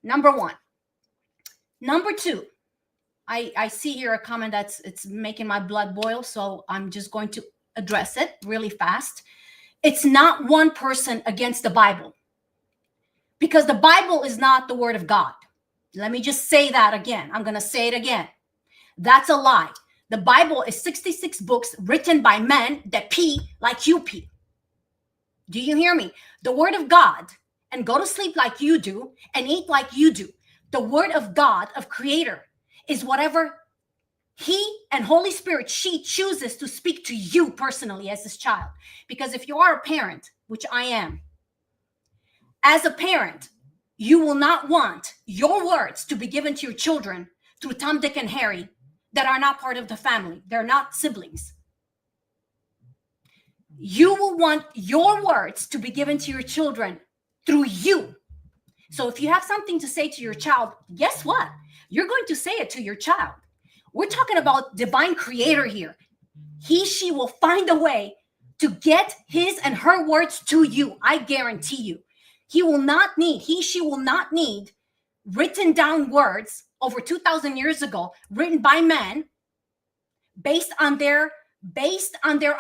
Number one. Number two, I see here a comment it's making my blood boil, so I'm just going to address it really fast. It's not one person against the Bible, because the Bible is not the word of God. Let me just say that again. I'm going to say it again. That's a lie. The Bible is 66 books written by men that pee like you pee. Do you hear me? The word of God, and go to sleep like you do and eat like you do. The word of God, of Creator, is whatever he and Holy Spirit, she chooses to speak to you personally as his child. Because if you are a parent, which I am, as a parent, you will not want your words to be given to your children through Tom, Dick, and Harry that are not part of the family. They're not siblings. You will want your words to be given to your children through you. So if you have something to say to your child, guess what? You're going to say it to your child. We're talking about divine creator here. She will find a way to get his and her words to you. I guarantee you. She will not need written down words over 2,000 years ago, written by men, based on their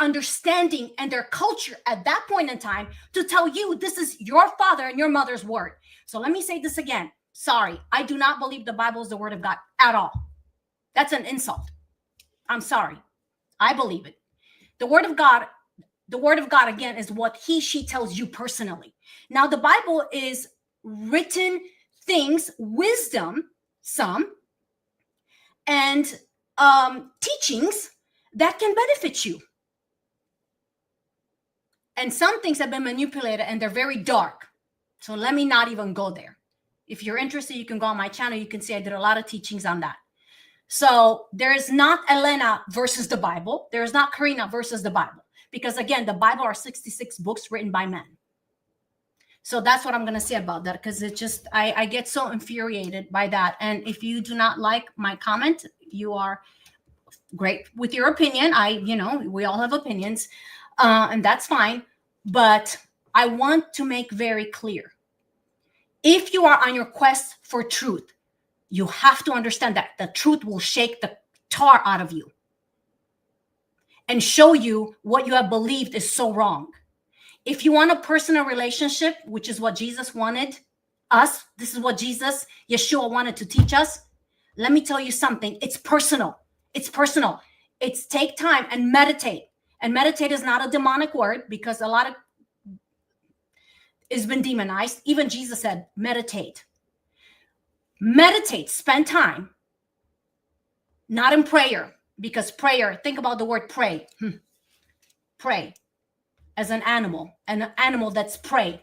understanding and their culture at that point in time, to tell you this is your father and your mother's word. So let me say this again. Sorry, I do not believe the Bible is the word of God at all. That's an insult. I'm sorry. I believe it. The word of God, again, is what she tells you personally. Now, the Bible is written things, wisdom, some, and teachings that can benefit you. And some things have been manipulated and they're very dark. So let me not even go there. If you're interested, you can go on my channel. You can see I did a lot of teachings on that. So there is not Elena versus the Bible. There is not Corina versus the Bible. because again, the Bible are 66 books written by men. So that's what I'm going to say about that, because it just, I get so infuriated by that. And if you do not like my comment, you are great with your opinion. We all have opinions, and that's fine. But I want to make very clear, if you are on your quest for truth, you have to understand that the truth will shake the tar out of you and show you what you have believed is so wrong. If you want a personal relationship, which is what Jesus wanted us, this is what Yeshua wanted to teach us. Let me tell you something. It's personal. It's personal. It's take time and meditate. And meditate is not a demonic word, because a lot of it's been demonized. Even Jesus said, meditate. Meditate, spend time. Not in prayer, because prayer, think about the word pray. Pray. As an animal that's prey.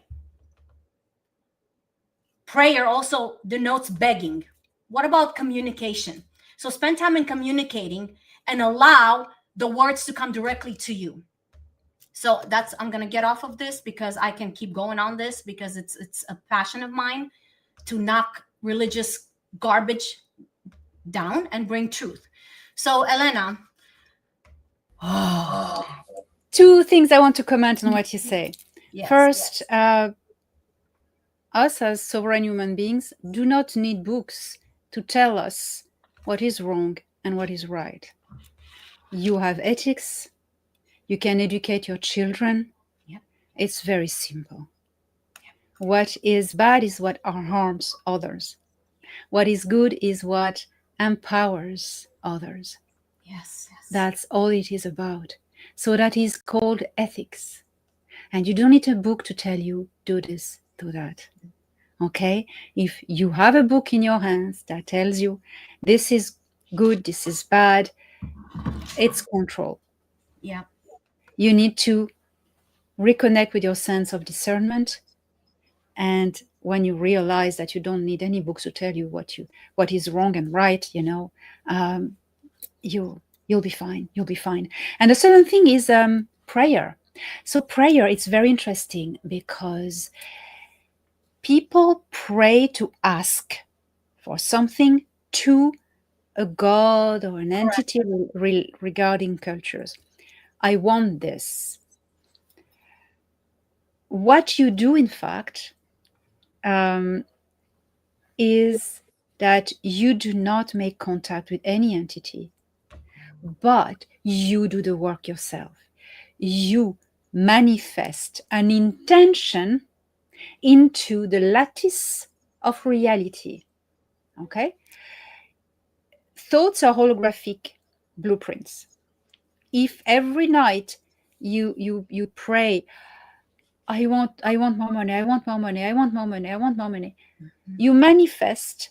Prayer also denotes begging. What about communication? So spend time in communicating and allow the words to come directly to you. So I'm going to get off of this, because I can keep going on this, because it's a passion of mine to knock religious garbage down and bring truth. So Elena. Two things I want to comment on what you say. Yes, First, us as sovereign human beings do not need books to tell us what is wrong and what is right. You have ethics. You can educate your children. Yeah. It's very simple. Yeah. What is bad is what harms others. What is good is what empowers others. Yes. That's all it is about. So that is called ethics. And you don't need a book to tell you, do this, do that. Okay? If you have a book in your hands that tells you, this is good, this is bad, it's control. Yeah. You need to reconnect with your sense of discernment. And when you realize that you don't need any books to tell you what is wrong and right, you'll be fine. You'll be fine. And the second thing is prayer. So prayer, it's very interesting, because people pray to ask for something to a god or an entity regarding cultures. I want this. What you do, in fact, is that you do not make contact with any entity, but you do the work yourself. You manifest an intention into the lattice of reality. Okay? Thoughts are holographic blueprints. If every night you pray, I want more money, I want more money, I want more money, I want more money, you manifest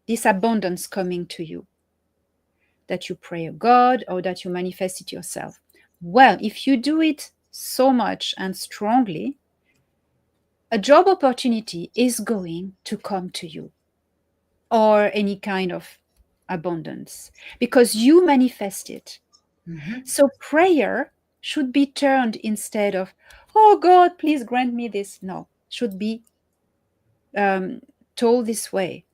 this abundance coming to you, that you pray a God or that you manifest it yourself. Well, if you do it so much and strongly, a job opportunity is going to come to you, or any kind of abundance, because you manifest it. Mm-hmm. So prayer should be turned, instead of, oh God, please grant me this. No, should be told this way.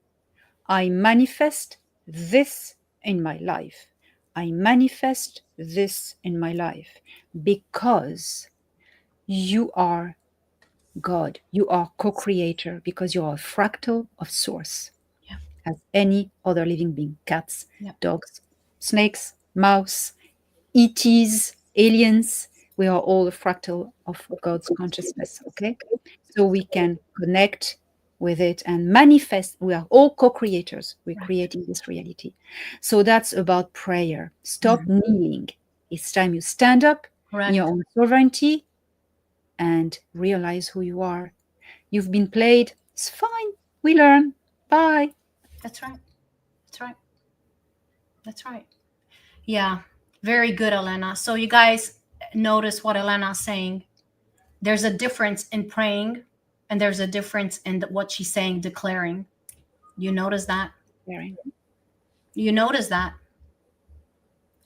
I manifest this in my life. I manifest this in my life, because you are God. You are co-creator, because you are a fractal of source. Yeah. As any other living being. Cats, yeah. Dogs, snakes, mouse, ETs, aliens. We are all a fractal of God's consciousness. Okay? So we can connect with it and manifest. We are all co-creators. We're creating this reality. So that's about prayer. Stop kneeling. It's time you stand up in your own sovereignty and realize who you are. You've been played. It's fine. We learn. Bye. That's right. That's right. That's right. Yeah. Very good, Elena. So you guys notice what Elena's saying. There's a difference in praying, and there's a difference in what she's saying, declaring. You notice that? Declaring. You notice that?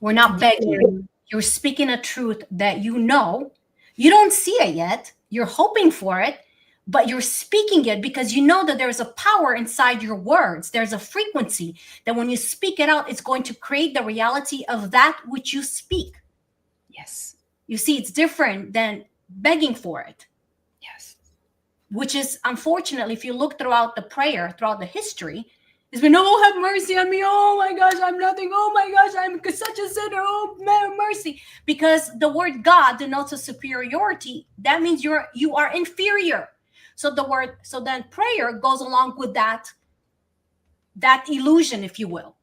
We're not begging. You're speaking a truth that you know. You don't see it yet. You're hoping for it, but you're speaking it because you know that there's a power inside your words. There's a frequency that when you speak it out, it's going to create the reality of that which you speak. Yes. You see, it's different than begging for it. Yes. Which is, unfortunately, if you look throughout the prayer, throughout the history, it's been, oh, have mercy on me. Oh my gosh, I'm nothing. Oh my gosh, I'm such a sinner. Oh, mercy. Because the word God denotes a superiority. That means you are inferior. So then prayer goes along with that illusion, if you will,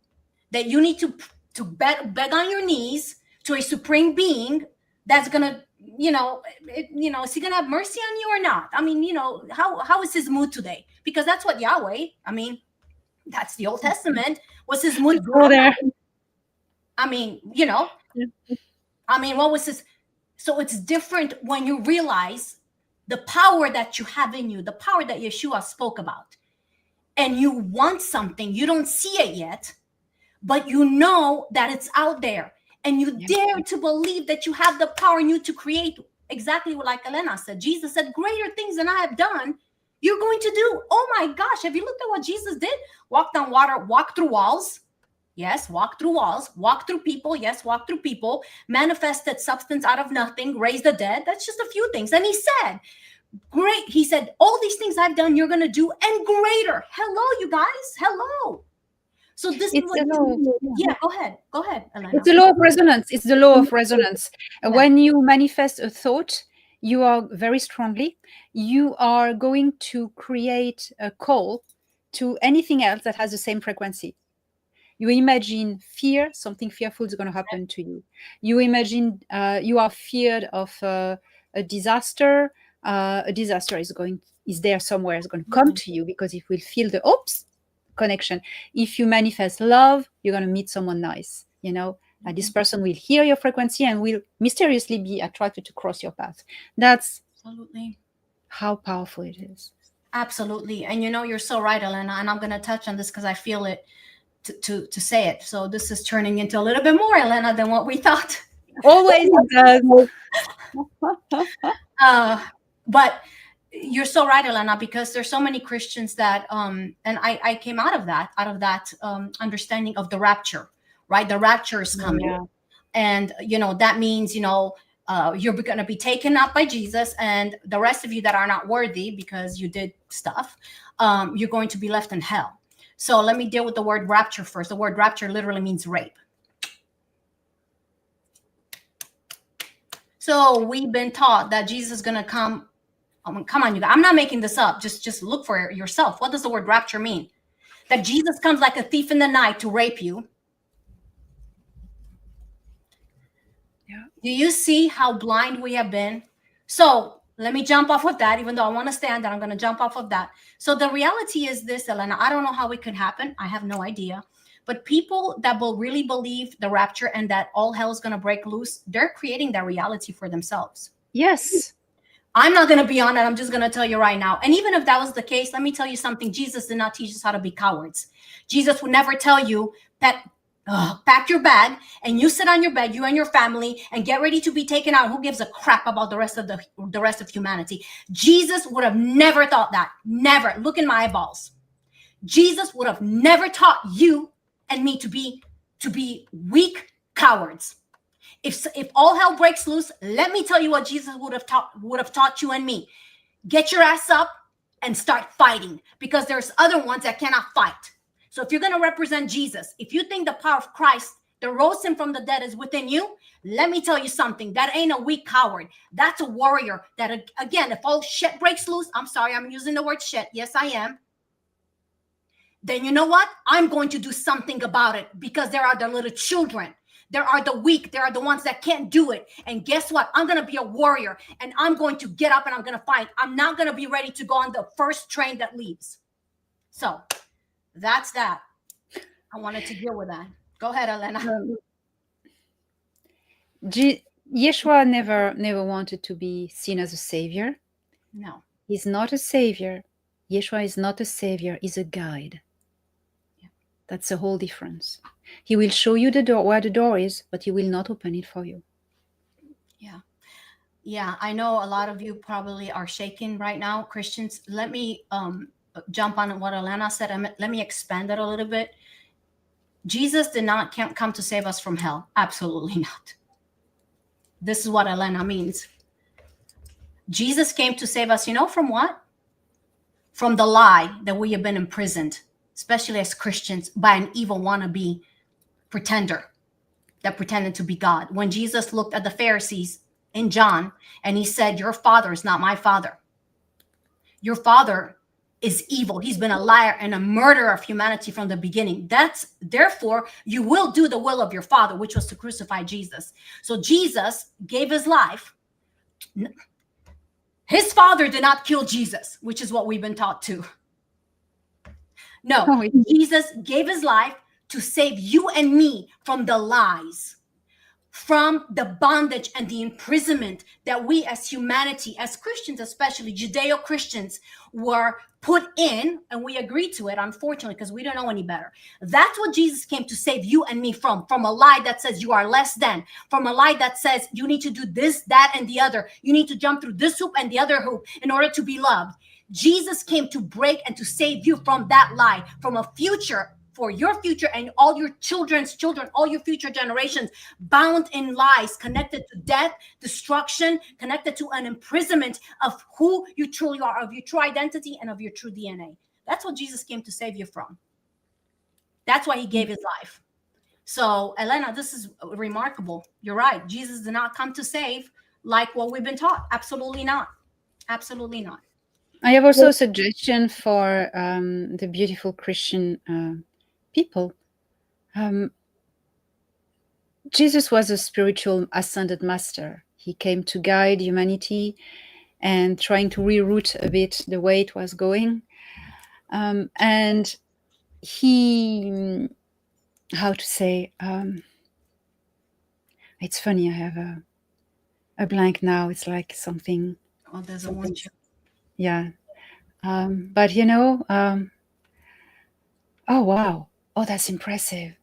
that you need to beg on your knees to a supreme being that's gonna, is he gonna have mercy on you or not? I mean, how is his mood today? Because that's what Yahweh, I mean, that's the Old Testament. Was his mood Go there. I mean, what was his? So it's different when you realize the power that you have in you, the power that Yeshua spoke about, and you want something, you don't see it yet, but you know that it's out there, and you dare to believe that you have the power in you to create exactly what, like Elena said, Jesus said, greater things than I have done, you're going to do. Oh my gosh, have you looked at what Jesus did? Walked on water, walked through walls. Yes, walk through walls, walk through people. Yes, walk through people, manifested substance out of nothing, raised the dead. That's just a few things. And he said, great. He said, all these things I've done, you're going to do, and greater. Hello, you guys. Hello. So this is what, yeah, go ahead, Elena. It's the law of resonance. It's the law of resonance. Yeah. When you manifest a thought, you are very strongly, you are going to create a call to anything else that has the same frequency. You imagine fear, something fearful is going to happen to you. You imagine you are feared of a disaster. A disaster is there somewhere, is going to come to you because it will feel the connection. If you manifest love, you're going to meet someone nice, this person will hear your frequency and will mysteriously be attracted to cross your path. That's absolutely how powerful it is. Absolutely. And you're so right, Elena, and I'm going to touch on this because I feel it to say it. So this is turning into a little bit more, Elena, than what we thought. Always does. But you're so right, Elena, because there's so many Christians that and I came out of that understanding of the rapture, right? The rapture is coming. Yeah. And that means you're going to be taken up by Jesus, and the rest of you that are not worthy because you did stuff, you're going to be left in hell. So let me deal with the word rapture first. The word rapture literally means rape. So we've been taught that Jesus is going to come. Come on, you guys. I'm not making this up. Just look for it yourself. What does the word rapture mean? That Jesus comes like a thief in the night to rape you. Yeah. Do you see how blind we have been? So let me jump off of that, even though I want to stand there, I'm going to jump off of that. So the reality is this, Elena, I don't know how it could happen. I have no idea. But people that will really believe the rapture and that all hell is going to break loose, they're creating that reality for themselves. Yes. I'm not going to be on it. I'm just going to tell you right now. And even if that was the case, let me tell you something. Jesus did not teach us how to be cowards. Jesus would never tell you that pack your bag and you sit on your bed, you and your family, and get ready to be taken out. Who gives a crap about the rest of humanity? Jesus would have never thought that. Never. Look in my eyeballs. Jesus would have never taught you and me to be weak cowards. If all hell breaks loose, let me tell you what Jesus would have taught you and me. Get your ass up and start fighting, because there's other ones that cannot fight. So if you're going to represent Jesus, if you think the power of Christ that rose him from the dead is within you, let me tell you something. That ain't a weak coward. That's a warrior. That, again, if all shit breaks loose, I'm sorry, I'm using the word shit. Yes, I am. Then you know what? I'm going to do something about it, because there are the little children. There are the weak. There are the ones that can't do it. And guess what? I'm going to be a warrior, and I'm going to get up and I'm going to fight. I'm not going to be ready to go on the first train that leaves. So that's that. I wanted to deal with that. Go ahead, Elena. Yeshua never wanted to be seen as a savior. No. He's not a savior. Yeshua is not a savior. He's a guide. Yeah. That's a whole difference. He will show you the door, where the door is, but he will not open it for you. Yeah, I know a lot of you probably are shaking right now, Christians. Let me jump on what Elena said. Let me expand it a little bit. Jesus did not come to save us from hell. Absolutely not. This is what Elena means. Jesus came to save us, you know, from what? From the lie that we have been imprisoned, especially as Christians, by an evil wannabe pretender that pretended to be God. When Jesus looked at the Pharisees in John and he said, "Your father is not my father. Your father is evil. He's been a liar and a murderer of humanity from the beginning. That's therefore you will do the will of your father, which was to crucify Jesus." So Jesus gave his life. His father did not kill Jesus, which is what we've been taught to. No, Oh, Jesus gave his life to save you and me from the lies, from the bondage and the imprisonment that we as humanity, as Christians, especially Judeo Christians, were put in, and we agreed to it, unfortunately, because we don't know any better. That's what Jesus came to save you and me from a lie that says you are less than, from a lie that says you need to do this, that, and the other. You need to jump through this hoop and the other hoop in order to be loved. Jesus came to break and to save you from that lie, from a future for your future and all your children's children, all your future generations, bound in lies, connected to death, destruction, connected to an imprisonment of who you truly are, of your true identity and of your true DNA. That's what Jesus came to save you from. That's why he gave his life. So, Elena, this is remarkable. You're right. Jesus did not come to save like what we've been taught. Absolutely not. Absolutely not. I have also a suggestion for the beautiful Christian people. Jesus was a spiritual ascended master. He came to guide humanity and trying to reroute a bit the way it was going. And he, how to say, it's funny, I have a blank now. It's like something. Oh, there's a one. Yeah. But oh, wow. Oh, that's impressive.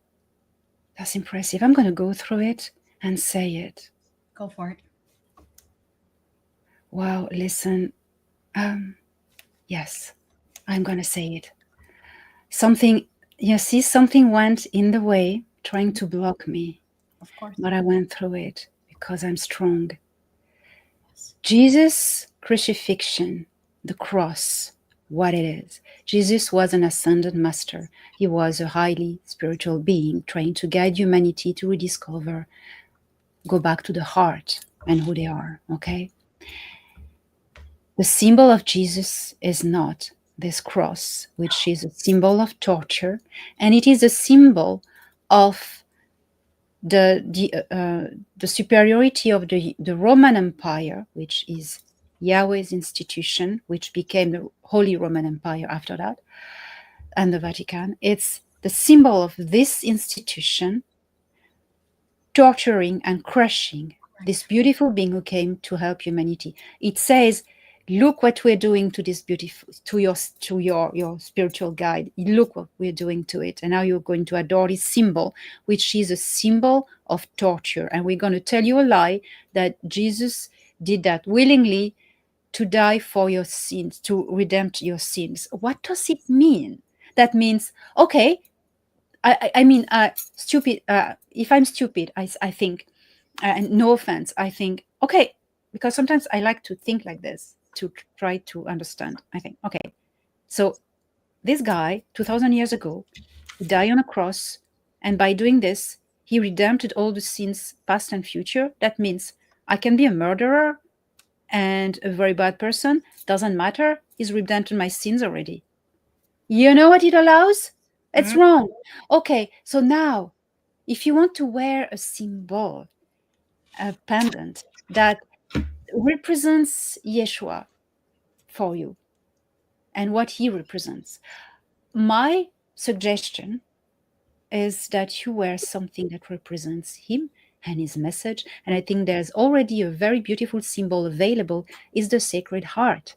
That's impressive. I'm going to go through it and say it. Go for it. Wow, listen. Yes, I'm going to say it. Something, you see, something went in the way trying to block me. Of course. But I went through it because I'm strong. Yes. Jesus' crucifixion, the cross, what it is. Jesus was an ascended master. He was a highly spiritual being trying to guide humanity to rediscover, go back to the heart and who they are, okay? The symbol of Jesus is not this cross, which is a symbol of torture, and it is a symbol of the superiority of the Roman Empire, which is Yahweh's institution, which became the Holy Roman Empire after that, and the Vatican. It's the symbol of this institution torturing and crushing this beautiful being who came to help humanity. It says, look what we're doing to this beautiful, to your spiritual guide. Look what we're doing to it. And now you're going to adore this symbol, which is a symbol of torture. And we're going to tell you a lie that Jesus did that willingly to die for your sins, to redeem your sins. What does it mean? That means, okay, I mean, stupid. If I'm stupid, I think, and no offense, I think, okay, because sometimes I like to think like this to try to understand. I think, okay, so this guy, 2,000 years ago, he died on a cross, and by doing this, he redeemed all the sins, past and future. That means I can be a murderer and a very bad person. Doesn't matter. He's redeemed my sins already. You know what it allows? It's wrong. Okay, so now, if you want to wear a symbol, a pendant that represents Yeshua for you and what he represents, my suggestion is that you wear something that represents him and his message. And I think there's already a very beautiful symbol available, is the Sacred Heart.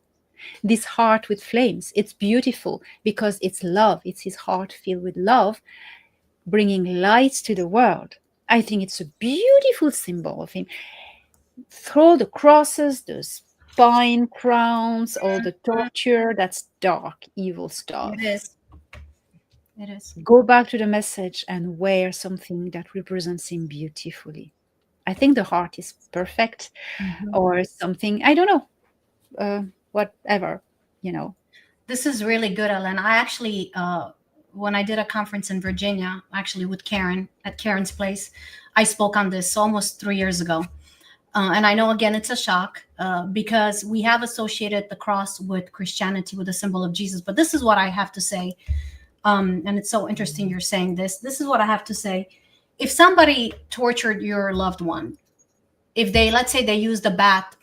This heart with flames, it's beautiful because it's love. It's his heart filled with love, bringing light to the world. I think it's a beautiful symbol of him. throw the crosses, the spine crowns, all the torture. That's dark, evil It stuff. is. It is. Go back to the message and wear something that represents him beautifully. I think the heart is perfect, Mhm. or something. I don't know, whatever, you know. This is really good, Ellen. I actually, when I did a conference in Virginia, actually with Karen at Karen's place, I spoke on this almost 3 years ago. And I know, again, it's a shock because we have associated the cross with Christianity, with the symbol of Jesus. But this is what I have to say. And it's so interesting you're saying this. This is what I have to say. If somebody tortured your loved one, if they, let's say, they used a bat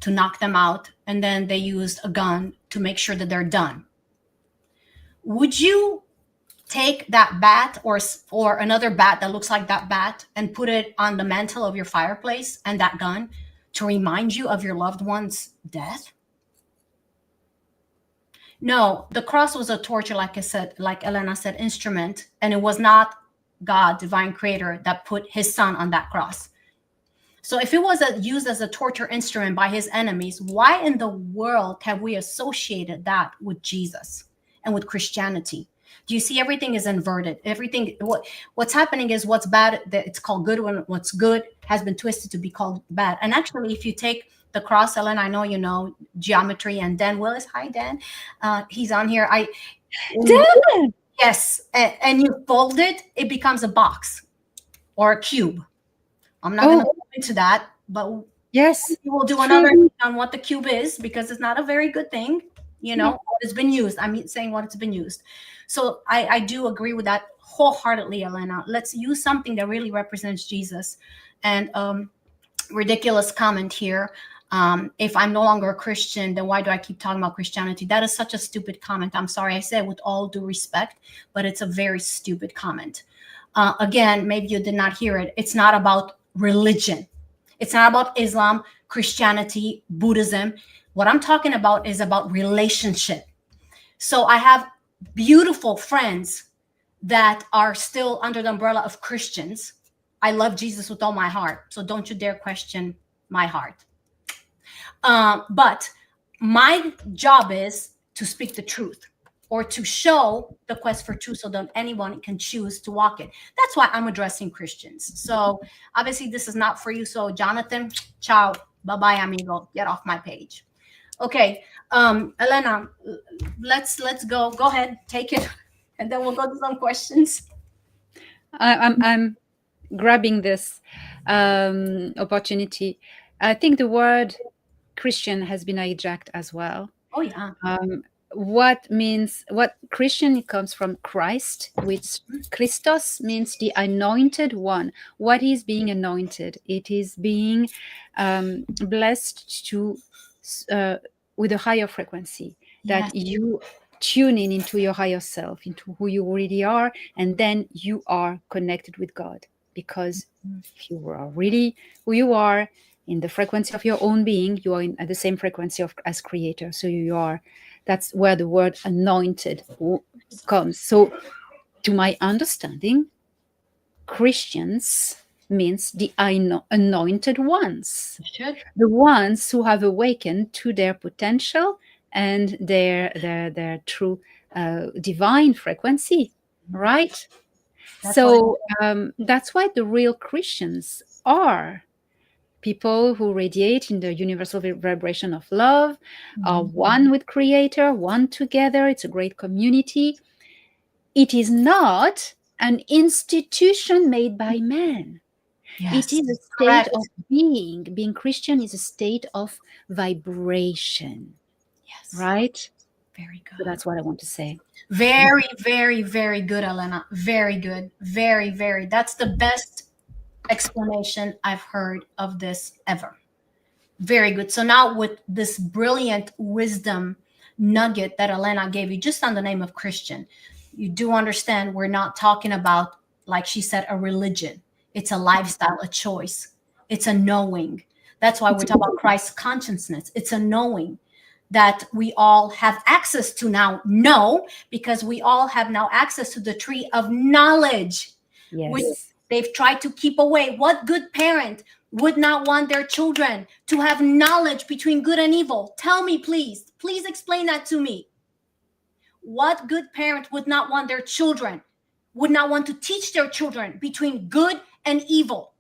to knock them out, and then they used a gun to make sure that they're done, would you take that bat or another bat that looks like that bat and put it on the mantle of your fireplace and that gun to remind you of your loved one's death? No, the cross was a torture, like I said, like Elena said, instrument, and it was not God, divine creator, that put his son on that cross. So if it was used as a torture instrument by his enemies, why in the world have we associated that with Jesus and with Christianity? Do you see, everything is inverted? Everything, what's happening is what's bad, that it's called good, when what's good has been twisted to be called bad. And actually, if you take the cross, Ellen, I know you know geometry, and Dan Willis, hi Dan, he's on here. Dan! Yes, and you fold it, it becomes a box or a cube. I'm not going to Oh, go into that, but yes, we will do another true. on what the cube is, because it's not a very good thing, No. what it's been used. I mean, saying what it's been used. So I do agree with that wholeheartedly, Elena. Let's use something that really represents Jesus. And ridiculous comment here. If I'm no longer a Christian, then why do I keep talking about Christianity? That is such a stupid comment. I'm sorry, I say it with all due respect, but it's a very stupid comment. Again, maybe you did not hear it. It's not about religion. It's not about Islam, Christianity, Buddhism. What I'm talking about is about relationship. So I have beautiful friends that are still under the umbrella of Christians. I love Jesus with all my heart. So don't you dare question my heart. But my job is to speak the truth, or to show the quest for truth so that anyone can choose to walk it. That's why I'm addressing Christians. So obviously this is not for you. So Jonathan, ciao, bye-bye, amigo. Get off my page. Okay, Elena, let's go. Go ahead, take it, and then we'll go to some questions. I'm grabbing this opportunity. I think the word Christian has been hijacked as well. Oh yeah. What Christian comes from Christ, which Christos means the anointed one. What is being anointed? It is being blessed to with a higher frequency, Yes. that you tune in into your higher self, into who you really are, and then you are connected with God. Because if you are really who you are, in the frequency of your own being, you are at the same frequency as creator. So you are, that's where the word anointed comes. So to my understanding, Christians means the anointed ones, the ones who have awakened to their potential and their true divine frequency, right? That's what That's why the real Christians are people who radiate in the universal vibration of love, are one with creator, one together. It's a great community. It is not an institution made by man. It Yes. is a state Correct. of being. Being Christian is a state of vibration, Yes. right? Very So good. that's what I want to say. Very, very, very good, Elena. Very good. Very, very. That's the best explanation I've heard of this ever. Very good. So now with this brilliant wisdom nugget that Elena gave you just on the name of Christian, you do understand we're not talking about, like she said, a religion. It's a lifestyle, a choice. It's a knowing. That's why we're talking about Christ's consciousness. It's a knowing that we all have access to now. Know, because we all have now access to the tree of knowledge, which Yes. they've tried to keep away. What good parent would not want their children to have knowledge between good and evil? Tell me, please. Please explain that to me. What good parent would not want their children, would not want to teach their children between good and evil?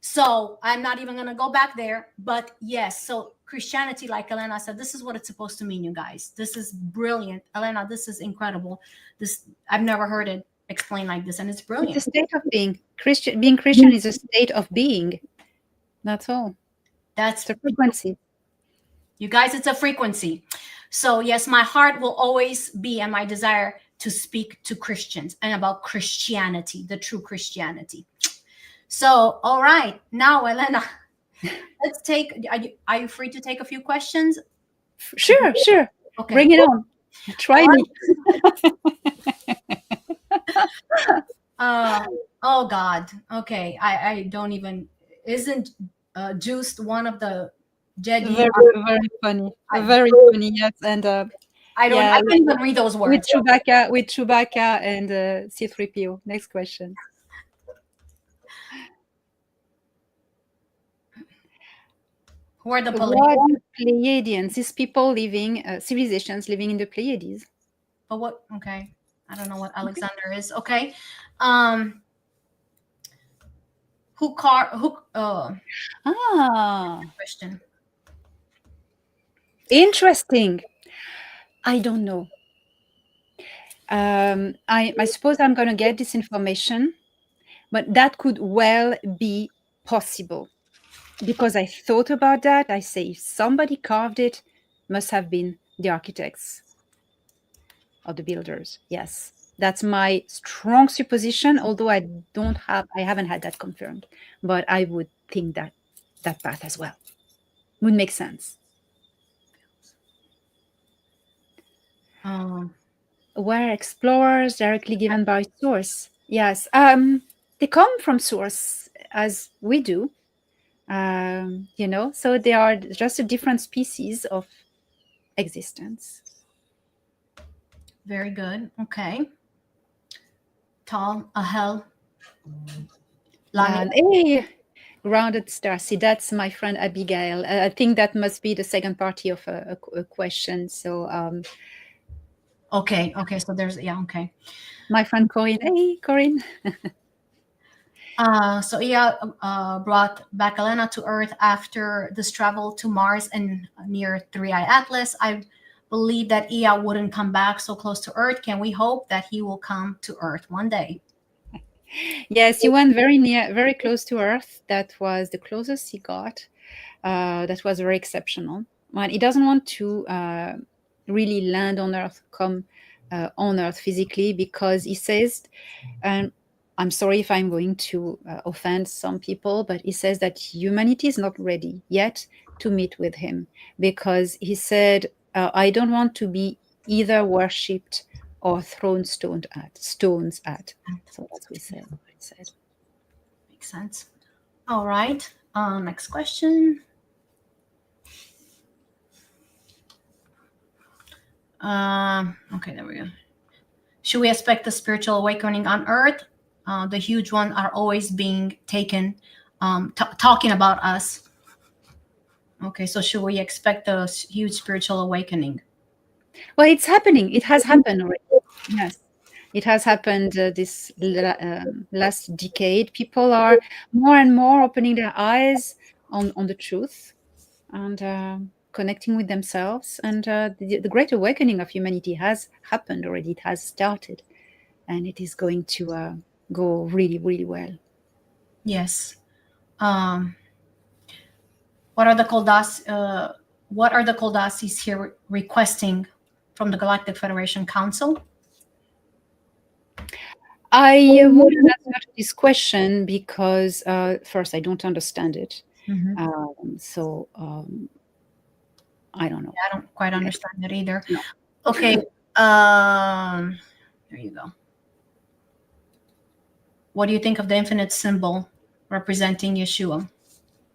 So I'm not even going to go back there. But yes, so Christianity, like Elena said, this is what it's supposed to mean, you guys. This is brilliant. Elena, this is incredible. This, I've never heard it explained like this, and it's brilliant. It's a state of being. Being Christian is a state of being. That's all. That's the frequency. You guys, it's a frequency. So yes, my heart will always be, and my desire to speak to Christians and about Christianity, the true Christianity. So, all right, now Elena, let's take. Are you free to take a few questions? Sure. Okay. Bring it on. Try me. Oh God. Okay, I don't even. Isn't Juiced one of the Jedi? Very funny. Very funny. Yes, and I can't even read those words. With Chewbacca and C-3PO. Next question. Who are the Pleiadians? These people living, civilizations living in the Pleiades. But what? Okay, I don't know what Alexander is. Okay, question. Interesting. I don't know. I suppose I'm going to get this information, but that could well be possible. Because I thought about that, I say if somebody carved it, must have been the architects or the builders. Yes, that's my strong supposition. Although I haven't had that confirmed, but I would think that path as well would make sense. Were explorers directly given by source? Yes, they come from source as we do. So they are just a different species of existence. Very good. Okay. Tall, a hell. Hey, grounded star. See, that's my friend Abigail. I think that must be the second party of a question. So, okay. So there's okay. My friend Corina. Hey, Corina. So brought back Elena to Earth after this travel to Mars and near Three-Eye Atlas. I believe that Ia wouldn't come back so close to Earth. Can we hope that he will come to Earth one day? Yes, he went very close to Earth. That was the closest he got. That was very exceptional. Well, he doesn't want to really land on Earth, come on Earth physically, because he says, I'm sorry if I'm going to offend some people, but he says that humanity is not ready yet to meet with him, because he said, I don't want to be either worshipped or thrown stones at. So that's what he said. Makes sense. All right. Next question. Okay, there we go. Should we expect the spiritual awakening on Earth? The huge ones are always being taken, talking about us. Okay, so should we expect the huge spiritual awakening? Well, it's happening. It has happened already. Yes, it has happened this last decade. People are more and more opening their eyes on the truth and connecting with themselves. And the great awakening of humanity has happened already. It has started, and it is going to go really, really well. Yes. What are the Koldasis here requesting from the Galactic Federation Council? I wouldn't answer this question because first, I don't understand it. So I don't know. I don't quite understand it either. No. Okay. There you go. What do you think of the infinite symbol representing Yeshua?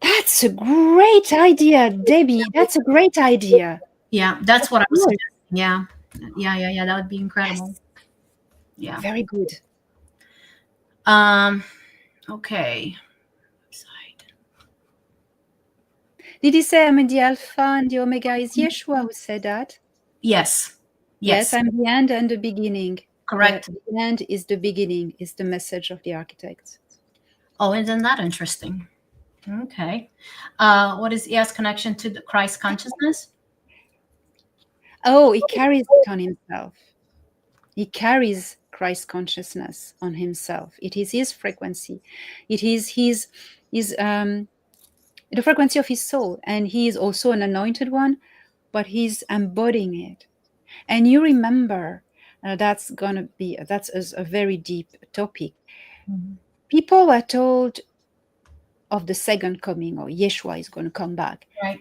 That's a great idea, Debbie. That's a great idea. Yeah, that's what I was suggesting. Yeah. That would be incredible. Yes. Yeah. Very good. Okay. Side. Did he say, I'm the Alpha and the Omega? Is Yeshua who said that? Yes. Yes, Yes. I'm the end and the beginning. Correct. The end is the beginning, is the message of the architect. Oh, isn't that interesting? Okay. What is ES connection to the Christ consciousness? Oh, he carries it on himself. He carries Christ consciousness on himself. It is his frequency. It is his the frequency of his soul. And he is also an anointed one, but he's embodying it. And you remember, that's a very deep topic. Mhm. People were told of the second coming, or Yeshua is going to come back. Right.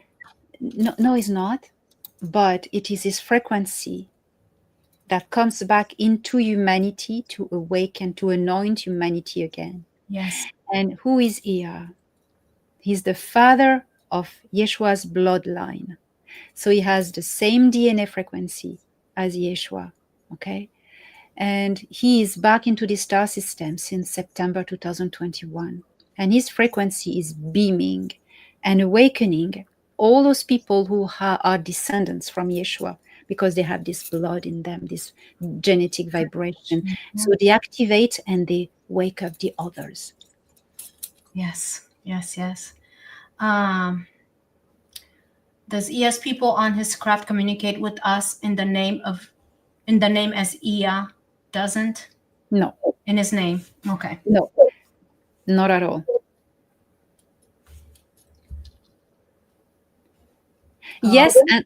No, no, he's not. But it is his frequency that comes back into humanity to awaken, to anoint humanity again. Yes. And who is here? He's the father of Yeshua's bloodline. So he has the same DNA frequency as Yeshua. Okay. And he is back into the star system since September 2021. And his frequency is beaming and awakening all those people who are descendants from Yeshua, because they have this blood in them, this genetic vibration. So they activate and they wake up the others. Yes. Yes. Yes. Um, does ES people on his craft communicate with us in the name as Ia doesn't? No, In his name. Okay. no, not at all. Yes, and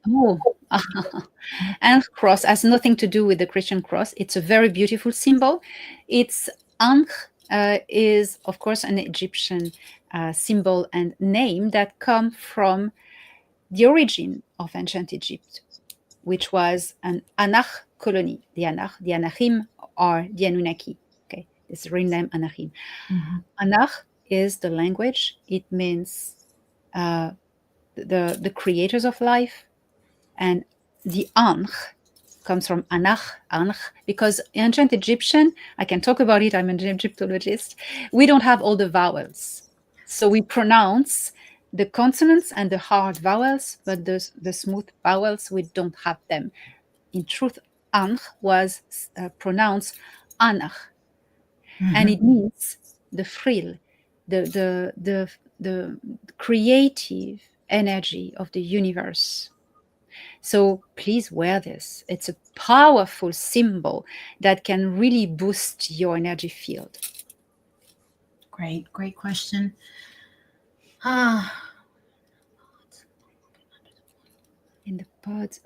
and cross has nothing to do with the Christian cross. It's a very beautiful symbol. It's Ankh is, of course, an Egyptian symbol and name that come from the origin of ancient Egypt, which was an Anach colony. The Anachim are the Anunnaki. Okay, it's the real name Anachim. Mm-hmm. Anach is the language. It means the creators of life, and the Ankh comes from Ankh, because ancient Egyptian, I can talk about it, I'm an Egyptologist, we don't have all the vowels. So we pronounce the consonants and the hard vowels, but the smooth vowels, we don't have them. In truth, Ankh was pronounced Anach, and it means the frill, the creative energy of the universe. So please wear this. It's a powerful symbol that can really boost your energy field. Great. Great question. In the pods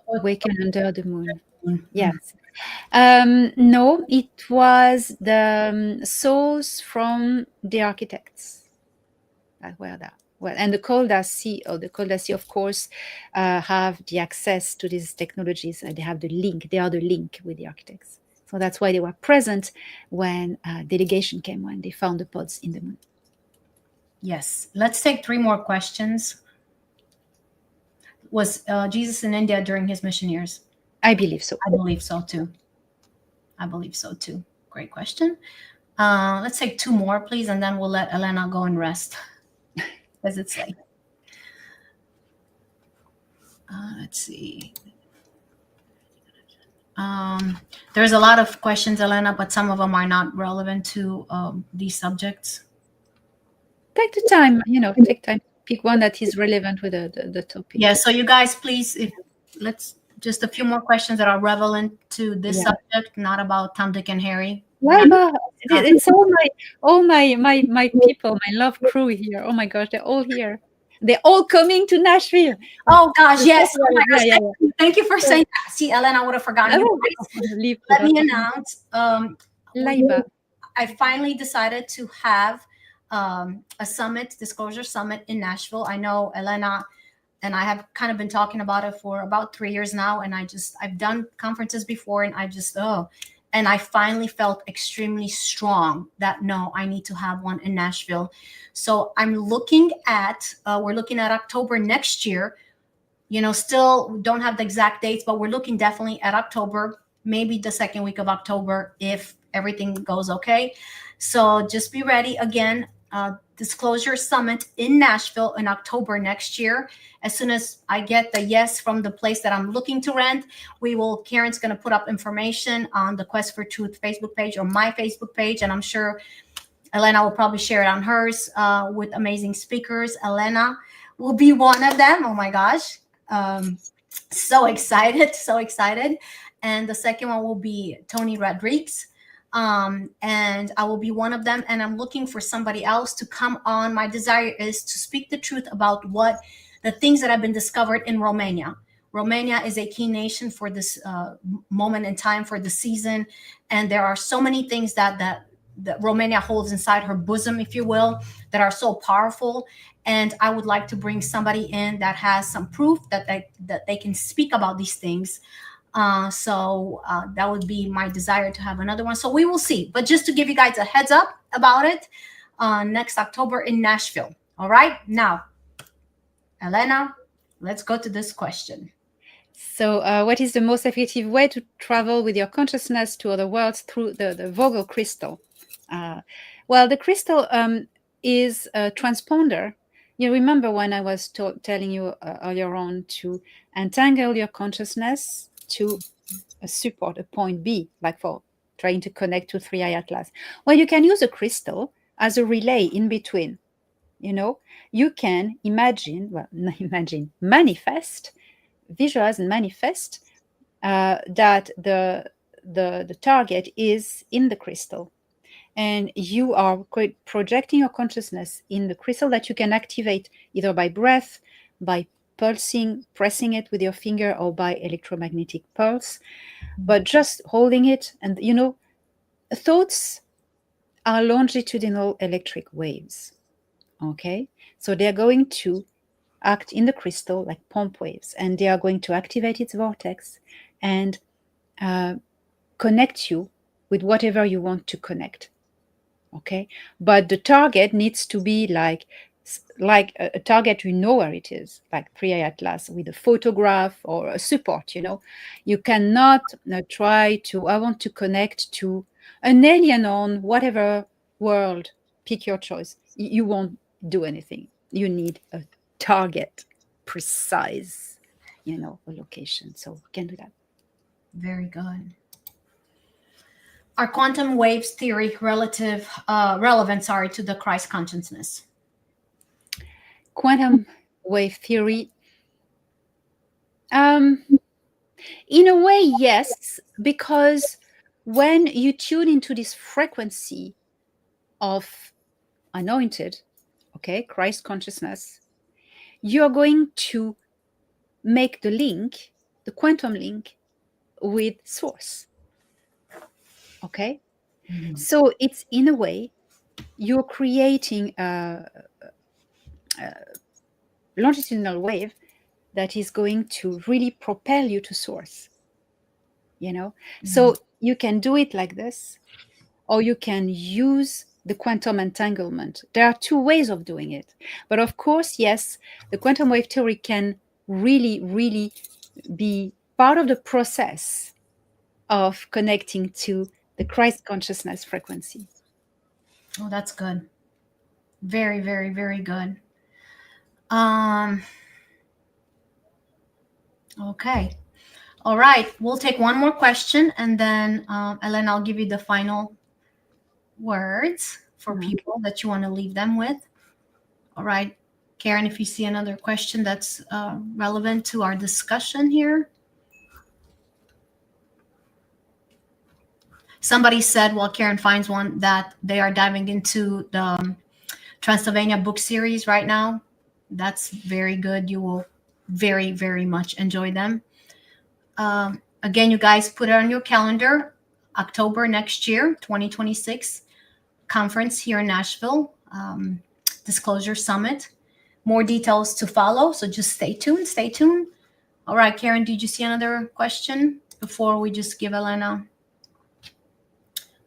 awaken under the moon. Mm-hmm. Yes. No, it was the souls from the architects that were there. Well, and the contactee, of course, have the access to these technologies. They have the link. They are the link with the architects. So that's why they were present when delegation came, when they found the pods in the moon. Yes. Let's take 3 more questions. Was Jesus in India during his mission years? I believe so. I believe so too. Great question. Let's take 2 more, please, and then we'll let Elena go and rest. As it's late. Let's see. There's a lot of questions, Elena, but some of them are not relevant to these subjects. Take the time, take time. Pick one that is relevant with the topic. Yeah, so you guys, please, let's just a few more questions that are relevant to this subject, not about Tom, Dick, and Harry. Laiba, it's all my people, my love crew here. Oh my gosh, they're all here. They're all coming to Nashville. Oh gosh, yes. Oh my gosh, thank you for saying that. See, Elena, I would have forgotten you guys. Let me announce. Laiba. I finally decided to have a summit, disclosure summit in Nashville. I know Elena and I have kind of been talking about it for about 3 years now, and I've done conferences before, and and I finally felt extremely strong that no, I need to have one in Nashville. So we're looking at October next year. Still don't have the exact dates, but we're looking definitely at October, maybe the second week of October if everything goes okay. So just be ready. Again, Disclosure Summit in Nashville in October next year. As soon as I get the yes from the place that I'm looking to rent, Karen's going to put up information on the Quest for Truth Facebook page or my Facebook page. And I'm sure Elena will probably share it on hers with amazing speakers. Elena will be one of them. Oh my gosh. So excited, so excited. And the second one will be Tony Rodriguez. And I will be one of them. And I'm looking for somebody else to come on. My desire is to speak the truth about what the things that have been discovered in Romania. Romania is a key nation for this moment in time, for the season. And there are so many things that Romania holds inside her bosom, if you will, that are so powerful. And I would like to bring somebody in that has some proof that they can speak about these things. So that would be my desire to have another one. So we will see. But just to give you guys a heads up about it, next October in Nashville. All right. Now, Elena, let's go to this question. So, what is the most effective way to travel with your consciousness to other worlds through the Vogel crystal? Well, the crystal is a transponder. You remember when I was telling you earlier on to entangle your consciousness to a support, a point B, like for trying to connect to 3i Atlas. Well, you can use a crystal as a relay in between. You know, you can manifest, visualize and manifest that the target is in the crystal, and you are projecting your consciousness in the crystal that you can activate either by breath, by pulsing, pressing it with your finger, or by electromagnetic pulse. But just holding it, and thoughts are longitudinal electric waves. Okay, so they're going to act in the crystal like pump waves, and they are going to activate its vortex and connect you with whatever you want to connect. Okay, but the target needs to be like a target, you know where it is, like 3i Atlas with a photograph or a support. You cannot try to, I want to connect to an alien on whatever world, pick your choice. You won't do anything. You need a target, precise, a location. So you can do that. Very good. Are quantum waves theory relevant, to the Christ consciousness? Quantum wave theory, in a way, yes, because when you tune into this frequency of anointed, okay, Christ consciousness, you're going to make the link, the quantum link, with source. Okay, so it's, in a way, you're creating a longitudinal wave that is going to really propel you to source. So you can do it like this, or you can use the quantum entanglement. There are two ways of doing it. But of course, yes, the quantum wave theory can really, really be part of the process of connecting to the Christ consciousness frequency. Oh, that's good. Very, very, very good. Okay. All right. We'll take one more question, and then Elena, I'll give you the final words for people that you want to leave them with. All right. Karen, if you see another question that's relevant to our discussion here. Somebody said, while Karen finds one, that they are diving into the Transylvania book series right now. That's very good. You will very, very much enjoy them. Again, you guys put it on your calendar. October next year, 2026, conference here in Nashville, Disclosure Summit. More details to follow, so just stay tuned. Stay tuned. All right, Karen, did you see another question before we just give Elena?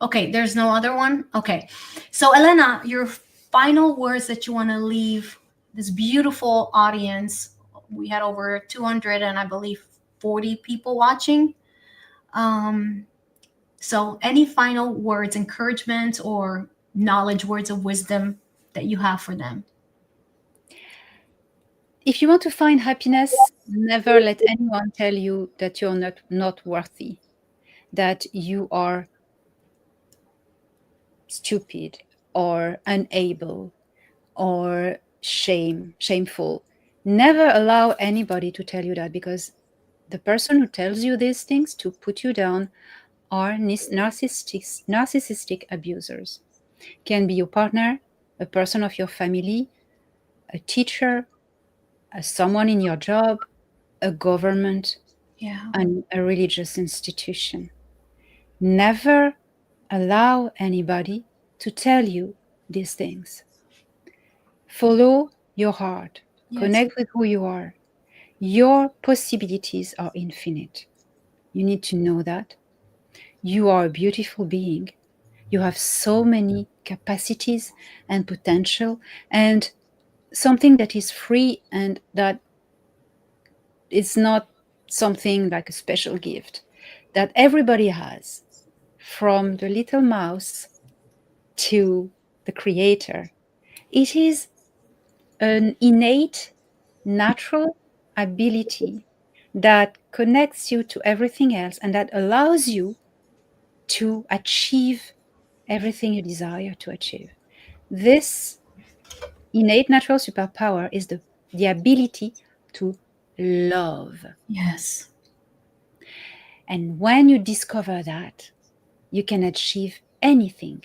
Okay, there's no other one? Okay. So, Elena, your final words that you want to leave this beautiful audience. We had over 200 and I believe 40 people watching. So any final words, encouragement or knowledge, words of wisdom that you have for them? If you want to find happiness, never let anyone tell you that you're not worthy, that you are stupid or unable or shameful. Never allow anybody to tell you that, because the person who tells you these things to put you down are narcissistic abusers. Can be your partner, a person of your family, a teacher, someone in your job, a government, Yeah. and a religious institution. Never allow anybody to tell you these things. Follow your heart. Yes. Connect with who you are. Your possibilities are infinite. You need to know that. You are a beautiful being. You have so many capacities and potential, and something that is free and that is not something like a special gift that everybody has, from the little mouse to the creator. It is an innate, natural ability that connects you to everything else and that allows you to achieve everything you desire to achieve. This innate natural superpower is the ability to love. Yes. And when you discover that, you can achieve anything.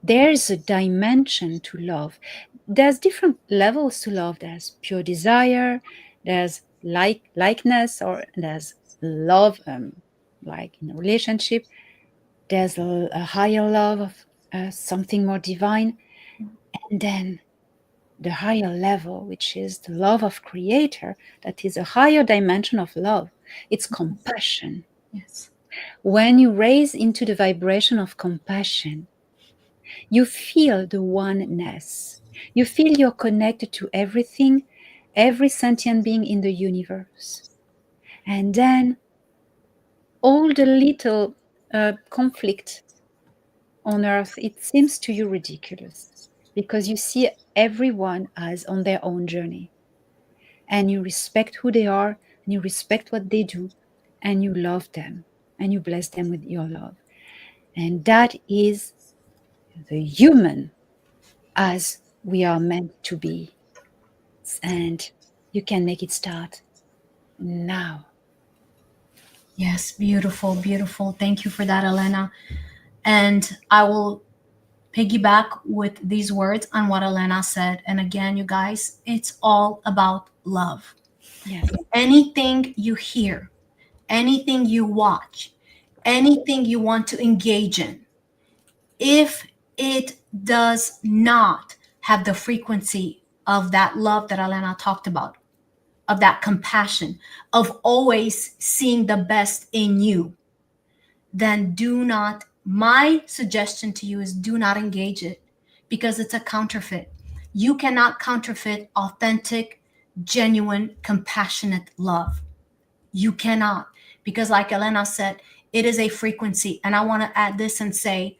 There's a dimension to love. There's different levels to love. There's pure desire, there's likeness, or there's love, like in a relationship. There's a higher love of something more divine. And then the higher level, which is the love of creator, that is a higher dimension of love. It's compassion. Yes. When you raise into the vibration of compassion, you feel the oneness. You feel you're connected to everything, every sentient being in the universe. And then all the little conflict on earth, it seems to you ridiculous, because you see everyone as on their own journey, and you respect who they are, and you respect what they do, and you love them, and you bless them with your love. And that is the human as we are meant to be. And you can make it start now. Yes. Beautiful. Beautiful. Thank you for that, Elena. And I will piggyback with these words on what Elena said. And again, you guys, it's all about love. Yes. Anything you hear, anything you watch, anything you want to engage in, if it does not have the frequency of that love that Elena talked about, of that compassion, of always seeing the best in you, then do not, my suggestion to you is do not engage it, because it's a counterfeit. You cannot counterfeit authentic, genuine, compassionate love. You cannot, because like Elena said, it is a frequency. And I want to add this and say,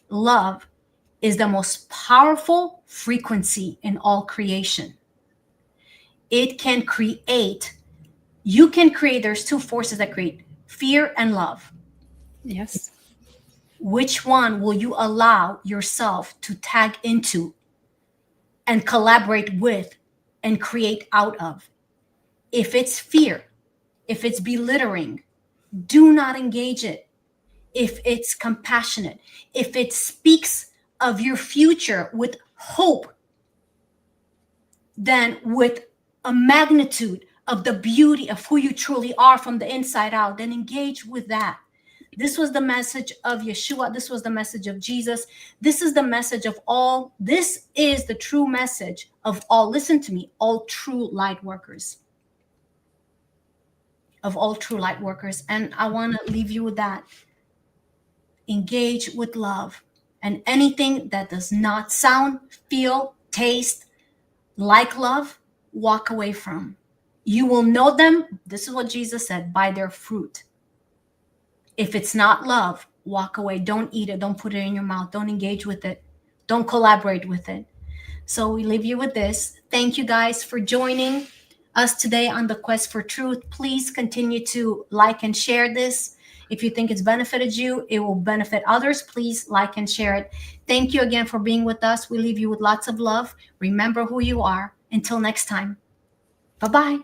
love is the most powerful frequency in all creation. It can create, you can create, there's two forces that create fear and love. Yes. Which one will you allow yourself to tag into and collaborate with and create out of? If it's fear, if it's belittling, do not engage it. If it's compassionate, if it speaks of your future with hope, then with a magnitude of the beauty of who you truly are from the inside out, then engage with that. This was the message of Yeshua. This was the message of Jesus. This is the message of all. This is the true message of all. Listen to me, all true light workers. Of all true light workers. And I want to leave you with that. Engage with love. And anything that does not sound, feel, taste like love, walk away from. You will know them. This is what Jesus said, by their fruit. If it's not love, walk away. Don't eat it. Don't put it in your mouth. Don't engage with it. don't collaborate with it. So we leave you with this. Thank you guys for joining us today on the quest for truth. Please continue to like and share this. If you think it's benefited you, it will benefit others. Please like and share it. Thank you again for being with us. We leave you with lots of love. Remember who you are. Until next time. Bye bye.